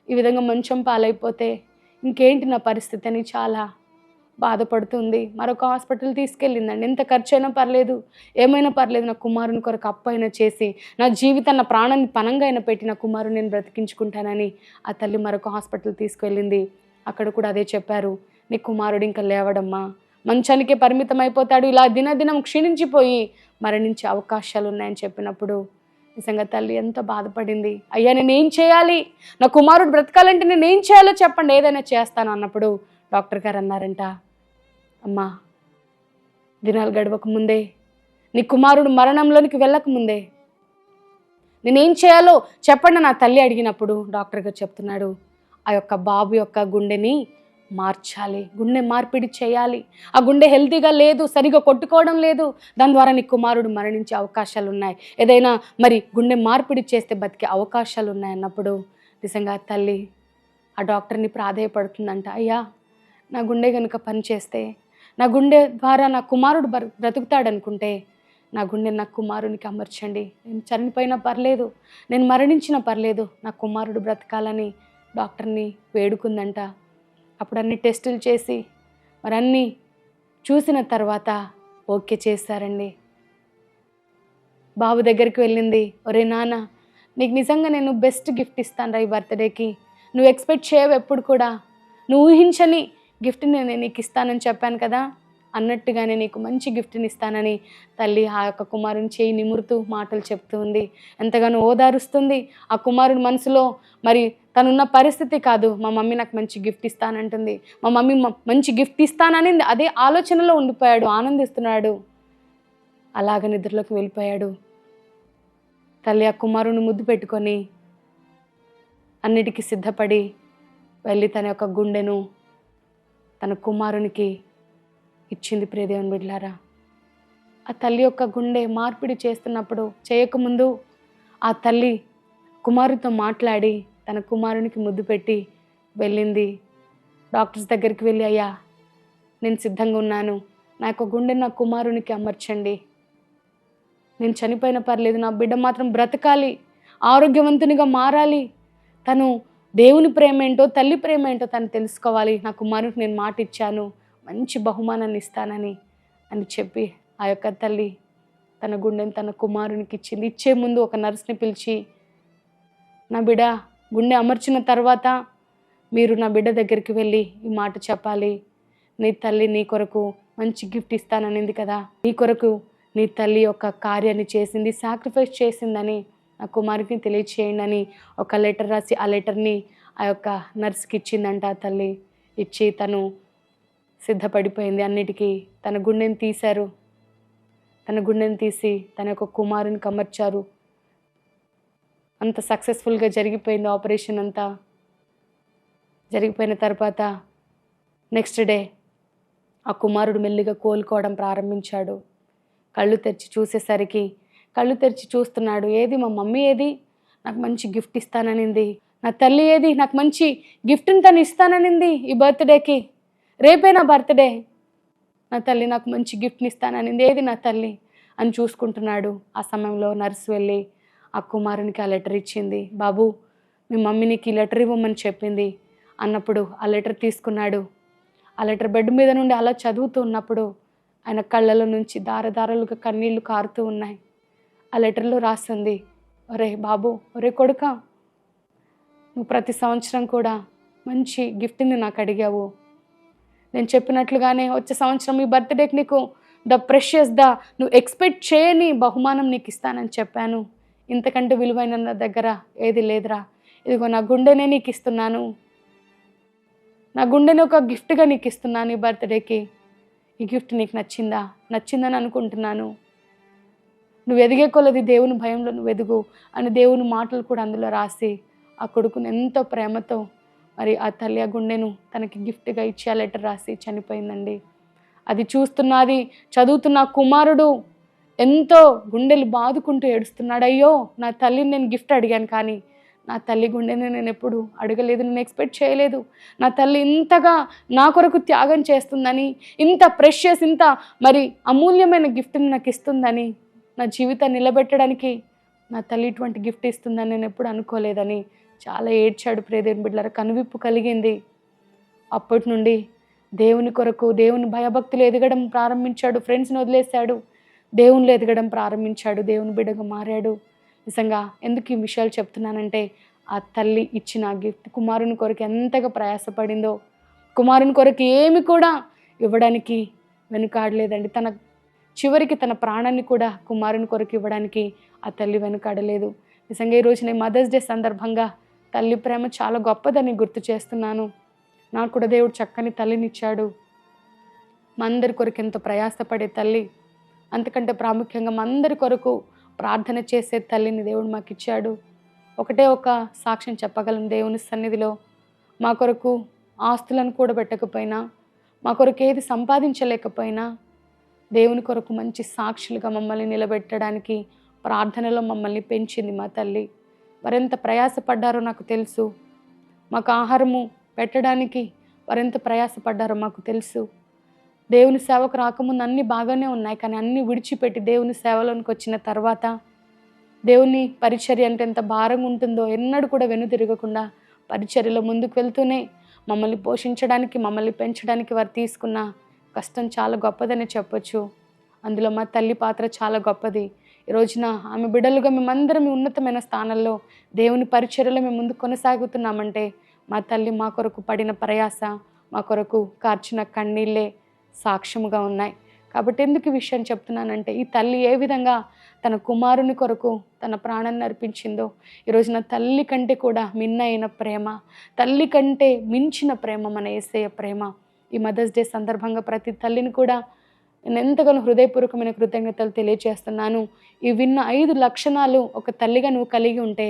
ఈ విధంగా మంచం పాలైపోతే ఇంకేంటి నా పరిస్థితి అని చాలా బాధపడుతుంది. మరొక హాస్పిటల్ తీసుకెళ్ళిందండి. ఎంత ఖర్చు అయినా పర్లేదు, ఏమైనా పర్లేదు, నా కుమారుని కొరకు అప్పు అయినా చేసి, నా జీవితాన్ని, నా ప్రాణాన్ని పనంగా అయినా పెట్టి నా కుమారుని నేను బ్రతికించుకుంటానని ఆ తల్లి మరొక హాస్పిటల్ తీసుకెళ్ళింది. అక్కడ కూడా అదే చెప్పారు, నీ కుమారుడు ఇంకా లేవడమ్మా, మంచానికే పరిమితం అయిపోతాడు, ఇలా దినదినం క్షీణించిపోయి మరణించే అవకాశాలు ఉన్నాయని చెప్పినప్పుడు నిజంగా తల్లి ఎంత బాధపడింది. అయ్యా నేనేం చేయాలి, నా కుమారుడు బ్రతకాలంటే నేనేం చేయాలో చెప్పండి, ఏదైనా చేస్తాను అన్నప్పుడు డాక్టర్ గారు అన్నారంట, అమ్మా దినాలు గడవక ముందే, నీ కుమారుడు మరణంలోనికి వెళ్ళకముందే నేనేం చేయాలో చెప్పండి నా తల్లి అడిగినప్పుడు డాక్టర్ గారు చెప్తున్నాడు, ఆ యొక్క బాబు యొక్క గుండెని మార్చాలి, గుండె మార్పిడి చేయాలి, ఆ గుండె హెల్తీగా లేదు, సరిగా కొట్టుకోవడం లేదు, దాని ద్వారా నీ కుమారుడు మరణించే అవకాశాలు ఉన్నాయి, ఏదైనా మరి గుండె మార్పిడి చేస్తే బతికే అవకాశాలు ఉన్నాయన్నప్పుడు నిజంగా తల్లి ఆ డాక్టర్ని ప్రాధేయపడుతుందంట, అయ్యా నా గుండె కనుక పనిచేస్తే, నా గుండె ద్వారా నా కుమారుడు బ్రతుకుతాడనుకుంటే నా గుండె నా కుమారునికి అమర్చండి, నేను చనిపోయినా పర్లేదు, నేను మరణించినా పర్లేదు, నా కుమారుడు బ్రతకాలని డాక్టర్ని వేడుకుందంట. అప్పుడు అన్ని టెస్టులు చేసి మరి అన్నీ చూసిన తర్వాత ఓకే చేశారండి. బాబు దగ్గరికి వెళ్ళింది, ఒరే నాన్న నీకు నిజంగా నేను బెస్ట్ గిఫ్ట్ ఇస్తాను రా ఈ బర్త్డేకి, నువ్వు ఎక్స్పెక్ట్ చేయవు ఎప్పుడు కూడా, నువ్వు ఊహించని గిఫ్ట్ నేను నీకు ఇస్తానని చెప్పాను కదా, అన్నట్టుగానే నీకు మంచి గిఫ్ట్ని ఇస్తానని తల్లి ఆ యొక్క కుమారుని చేయి నిమురుతూ మాటలు చెప్తూ ఉంది. ఎంతగానో ఓదారుస్తుంది. ఆ కుమారుని మనసులో మరి తనున్న పరిస్థితి కాదు, మా మమ్మీ నాకు మంచి గిఫ్ట్ ఇస్తానంటుంది, మా మమ్మీ మంచి గిఫ్ట్ ఇస్తానని అదే ఆలోచనలో ఉండిపోయాడు, ఆనందిస్తున్నాడు. అలాగ నిద్రలోకి వెళ్ళిపోయాడు. తల్లి ఆ కుమారుని ముద్దు పెట్టుకొని అన్నిటికీ సిద్ధపడి వెళ్ళి తన యొక్క గుండెను తన కుమారునికి ఇచ్చింది. ప్రియ దేవుని బిడ్డలారా, ఆ తల్లి యొక్క గుండె మార్పిడి చేస్తున్నప్పుడు చేయకముందు ఆ తల్లి కుమారుతో మాట్లాడి తన కుమారునికి ముద్దు పెట్టి వెళ్ళింది. డాక్టర్స్ దగ్గరికి వెళ్ళి, అయ్యా నేను సిద్ధంగా ఉన్నాను, నా యొక్క గుండె నా కుమారునికి అమర్చండి, నేను చనిపోయిన పర్లేదు, నా బిడ్డ మాత్రం బ్రతకాలి, ఆరోగ్యవంతునిగా మారాలి, తను దేవుని ప్రేమ ఏంటో తల్లి ప్రేమ ఏంటో తను తెలుసుకోవాలి, నా కుమారునికి నేను మాట ఇచ్చాను, మంచి బహుమానాన్ని ఇస్తానని అని చెప్పి ఆ యొక్క తల్లి తన గుండెని తన కుమారునికి ఇచ్చింది. ఇచ్చే ముందు ఒక నర్స్ని పిలిచి, నా బిడ్డ గుండె అమర్చిన తర్వాత మీరు నా బిడ్డ దగ్గరికి వెళ్ళి ఈ మాట చెప్పాలి, నీ తల్లి నీ కొరకు మంచి గిఫ్ట్ ఇస్తాననింది కదా, నీ కొరకు నీ తల్లి యొక్క కార్యాన్ని చేసింది, సాక్రిఫైస్ చేసిందని ఆ కుమారునికి తెలియచేయండి అని ఒక లెటర్ రాసి ఆ లెటర్ని ఆ యొక్క నర్స్కి ఇచ్చిందంట. ఆ తల్లి ఇచ్చి తను సిద్ధపడిపోయింది అన్నిటికీ. తన గుండెని తీశారు, తన గుండెని తీసి తన యొక్క కుమారునికి అమర్చారు. అంత సక్సెస్ఫుల్గా జరిగిపోయింది ఆపరేషన్ అంతా. జరిగిపోయిన తర్వాత నెక్స్ట్ డే ఆ కుమారుడు మెల్లిగా కోలుకోవడం ప్రారంభించాడు. కళ్ళు తెరిచి చూసేసరికి కళ్ళు తెరిచి చూస్తున్నాడు, ఏది మా మమ్మీ ఏది, నాకు మంచి గిఫ్ట్ ఇస్తాననింది, నా తల్లి ఏది, నాకు మంచి గిఫ్ట్ని తను ఇస్తాననింది, ఈ బర్త్డేకి రేపే నా బర్త్డే, నా తల్లి నాకు మంచి గిఫ్ట్ని ఇస్తాననింది, ఏది నా తల్లి అని చూసుకుంటున్నాడు. ఆ సమయంలో నర్సు వెళ్ళి ఆ కుమారునికి ఆ లెటర్ ఇచ్చింది. బాబు మీ మమ్మీ నీకు ఈ లెటర్ ఇవ్వమని చెప్పింది అన్నప్పుడు ఆ లెటర్ తీసుకున్నాడు. ఆ లెటర్ బెడ్ మీద నుండి అలా చదువుతూ ఉన్నప్పుడు ఆయన కళ్ళలో నుంచి దారదారలుగా కన్నీళ్లు కారుతూ ఉన్నాయి. ఆ లెటర్లో రాస్తుంది, ఒరే బాబు, ఒరే కొడుక, నువ్వు ప్రతి సంవత్సరం కూడా మంచి గిఫ్ట్ని నాకు అడిగావు, నేను చెప్పినట్లుగానే వచ్చే సంవత్సరం ఈ బర్త్డేకి నీకు నువ్వు ఎక్స్పెక్ట్ చేయని బహుమానం నీకు ఇస్తానని చెప్పాను, ఇంతకంటే విలువైన నా దగ్గర ఏది లేదురా, ఇదిగో నా గుండెనే నీకు ఇస్తున్నాను, నా గుండెని ఒక గిఫ్ట్గా నీకు ఇస్తున్నాను ఈ బర్త్డేకి, ఈ గిఫ్ట్ నీకు నచ్చిందని అనుకుంటున్నాను, నువ్వు ఎదిగే కొలది దేవుని భయంలో నువ్వు ఎదుగు అని దేవుని మాటలు కూడా అందులో రాసి ఆ కొడుకుని ఎంతో ప్రేమతో మరి ఆ తల్లి ఆ గుండెను తనకి గిఫ్ట్గా ఇచ్చి ఆ లెటర్ రాసి చనిపోయిందండి. అది చూస్తున్నది చదువుతున్న కుమారుడు ఎంతో గుండెలు బాదుకుంటూ ఏడుస్తున్నాడు, అయ్యో నా తల్లిని నేను గిఫ్ట్ అడిగాను కానీ నా తల్లి గుండెని నేను ఎప్పుడు అడగలేదు, నేను ఎక్స్పెక్ట్ చేయలేదు, నా తల్లి ఇంతగా నా కొరకు త్యాగం చేస్తుందని, ఇంత ప్రెషియస్ ఇంత మరి అమూల్యమైన గిఫ్ట్ని నాకు ఇస్తుందని, నా జీవితాన్ని నిలబెట్టడానికి నా తల్లి ఇటువంటి గిఫ్ట్ ఇస్తుందని నేను ఎప్పుడు అనుకోలేదని చాలా ఏడ్చాడు. ప్రియదేవుని బిడ్డలారా, కనువిప్పు కలిగింది. అప్పటి నుండి దేవుని కొరకు దేవుని భయభక్తులు ఎదగడం ప్రారంభించాడు. ఫ్రెండ్స్ని వదిలేశాడు, దేవునిలో ఎదగడం ప్రారంభించాడు, దేవుని బిడ్డగా మారాడు. నిజంగా ఎందుకు ఈ విషయాలు చెప్తున్నానంటే ఆ తల్లి ఇచ్చిన గిఫ్ట్ కుమారుని కొరకు ఎంతగా ప్రయాసపడిందో, కుమారుని కొరకు ఏమి కూడా ఇవ్వడానికి వెనుకాడలేదండి. తన చివరికి తన ప్రాణాన్ని కూడా కుమారుని కొరకు ఇవ్వడానికి ఆ తల్లి వెనుకాడలేదు. నిజంగా ఈరోజు నేను మదర్స్ డే సందర్భంగా తల్లి ప్రేమ చాలా గొప్పదని గుర్తు చేస్తున్నాను. నాకు కూడా దేవుడు చక్కని తల్లినిచ్చాడు. మా అందరి కొరకు ఎంతో ప్రయాసపడే తల్లి, అంతకంటే ప్రాముఖ్యంగా మా అందరి కొరకు ప్రార్థన చేసే తల్లిని దేవుడు మాకు ఇచ్చాడు. ఒకటే ఒక సాక్ష్యం చెప్పగలను దేవుని సన్నిధిలో, మా కొరకు ఆస్తులను కూడబెట్టకపోయినా, మా కొరకు ఏది సంపాదించలేకపోయినా, దేవుని కొరకు మంచి సాక్షులుగా మమ్మల్ని నిలబెట్టడానికి ప్రార్థనలో మమ్మల్ని పెంచింది మా తల్లి. వారెంత ప్రయాసపడ్డారో నాకు తెలుసు. మాకు ఆహారము పెట్టడానికి వారెంత ప్రయాసపడ్డారో మాకు తెలుసు. దేవుని సేవకు రాకముందు అన్నీ బాగానే ఉన్నాయి, కానీ అన్నీ విడిచిపెట్టి దేవుని సేవలోనికి వచ్చిన తర్వాత దేవుని పరిచర్య అంటే ఎంత భారంగా ఉంటుందో ఎన్నడూ కూడా వెనుతిరగకుండా పరిచర్యలో ముందుకు వెళ్తూనే మమ్మల్ని పోషించడానికి, మమ్మల్ని పెంచడానికి వారు తీసుకున్న కష్టం చాలా గొప్పదని చెప్పొచ్చు. అందులో మా తల్లి పాత్ర చాలా గొప్పది. ఈ రోజున ఆమె బిడ్డలుగా మేమందరం ఉన్నతమైన స్థానంలో దేవుని పరిచర్యలో మేము ముందు కొనసాగుతున్నామంటే మా తల్లి మా కొరకు పడిన ప్రయాస, మా కొరకు కార్చిన కన్నీళ్ళే సాక్ష్యముగా ఉన్నాయి. కాబట్టి ఎందుకు ఈ విషయం చెప్తున్నానంటే, ఈ తల్లి ఏ విధంగా తన కుమారుని కొరకు తన ప్రాణాన్ని అర్పించిందో, ఈరోజున తల్లి కంటే కూడా మిన్నైన ప్రేమ, తల్లి కంటే మించిన ప్రేమ మన యేసయ్య ప్రేమ. ఈ మదర్స్ డే సందర్భంగా ప్రతి తల్లిని కూడా నేను ఎంతగానో హృదయపూర్వకమైన కృతజ్ఞతలు తెలియజేస్తున్నాను. ఈ విన్న 5 లక్షణాలు ఒక తల్లిగా నువ్వు కలిగి ఉంటే,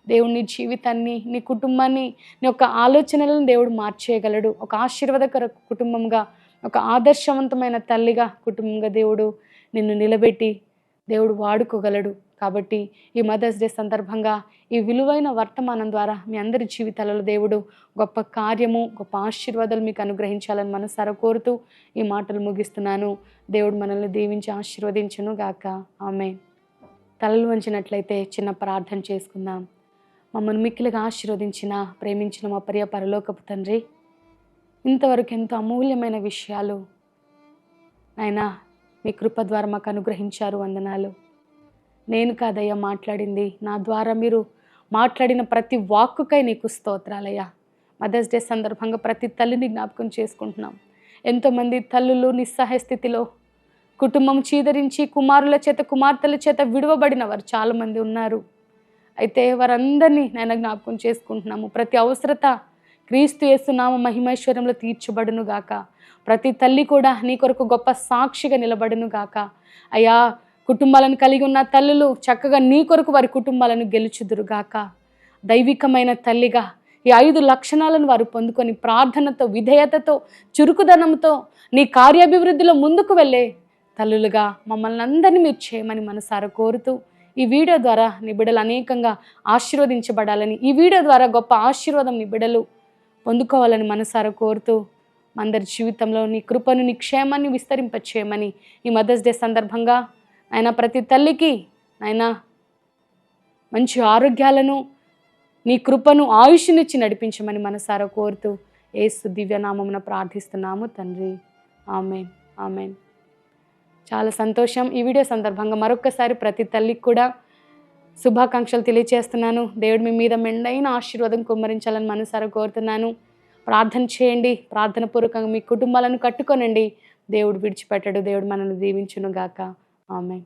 దేవుడు నీ జీవితాన్ని, నీ కుటుంబాన్ని, నీ యొక్క ఆలోచనలను దేవుడు మార్చేయగలడు. ఒక ఆశీర్వాదకర కుటుంబంగా, ఒక ఆదర్శవంతమైన తల్లిగా, కుటుంబంగా దేవుడు నిన్ను నిలబెట్టి దేవుడు వాడుకోగలడు. కాబట్టి ఈ మదర్స్ డే సందర్భంగా ఈ విలువైన వర్తమానం ద్వారా మీ అందరి జీవితాలలో దేవుడు గొప్ప కార్యము, గొప్ప ఆశీర్వాదాలు మీకు అనుగ్రహించాలని మనసారా కోరుతూ ఈ మాటలు ముగిస్తున్నాను. దేవుడు మనల్ని దీవించి ఆశీర్వదించును గాక. ఆమేన్. తలలు వంచినట్లయితే చిన్న ప్రార్థన చేసుకుందాం. మమ్మల్ని మిక్కిలిగా ఆశీర్వదించిన, ప్రేమించిన మా ప్రియ పరలోకపు తండ్రి, ఇంతవరకు ఎంతో అమూల్యమైన విషయాలు నాయనా మీ కృప ద్వారా మాకు అనుగ్రహించారు. వందనాలు. నేను కాదయ్యా మాట్లాడింది, నా ద్వారా మీరు మాట్లాడిన ప్రతి వాక్కుకై నీకు స్తోత్రాలయ్యా. మదర్స్ డే సందర్భంగా ప్రతి తల్లిని జ్ఞాపకం చేసుకుంటున్నాం. ఎంతోమంది తల్లులు నిస్సహాయ స్థితిలో, కుటుంబం చీదరించి కుమారుల చేత, కుమార్తెల చేత విడువబడిన వారు చాలామంది ఉన్నారు. అయితే వారందరినీ నేను జ్ఞాపకం చేసుకుంటున్నాము. ప్రతి అవసరత క్రీస్తు యేసు నామ మహిమైశ్వర్యంలో తీర్చబడును గాక. ప్రతి తల్లి కూడా నీ కొరకు గొప్ప సాక్షిగా నిలబడును గాక. అయ్యా, కుటుంబాలను కలిగి ఉన్న తల్లులు చక్కగా నీ కొరకు వారి కుటుంబాలను గెలుచుదురు గాక. దైవికమైన తల్లిగా ఈ 5 లక్షణాలను వారు పొందుకొని ప్రార్థనతో, విధేయతతో, చురుకుదనంతో నీ కార్యాభివృద్ధిలో ముందుకు వెళ్ళే తల్లులుగా మమ్మల్ని అందరినీ మీరు చేయమని మనసారా కోరుతూ, ఈ వీడియో ద్వారా నీ బిడ్డలు అనేకంగా ఆశీర్వదించబడాలని, ఈ వీడియో ద్వారా గొప్ప ఆశీర్వాదం నీ బిడ్డలు పొందుకోవాలని మనసారా కోరుతూ, అందరి జీవితంలో నీ కృపను, నీ క్షేమాన్ని విస్తరింపచేయమని ఈ మదర్స్ డే సందర్భంగా ఆయన ప్రతి తల్లికి ఆయన మంచి ఆరోగ్యాలను, నీ కృపను, ఆయుష్నిచ్చి నడిపించమని మనసారా కోరుతూ యేసు దివ్యనామమున ప్రార్థిస్తున్నాము తండ్రి. ఆమేన్. ఆమేన్. చాలా సంతోషం. ఈ వీడియో సందర్భంగా మరొక్కసారి ప్రతి తల్లికి కూడా శుభాకాంక్షలు తెలియజేస్తున్నాను. దేవుడు మీ మీద మెండైన ఆశీర్వాదం కుమ్మరించాలని మనసారా కోరుతున్నాను. ప్రార్థన చేయండి. ప్రార్థన పూర్వకంగా మీ కుటుంబాలను కట్టుకొనండి. దేవుడు విడిచిపెట్టడు. దేవుడు మనల్ని దీవించును గాక. ఆమేన్.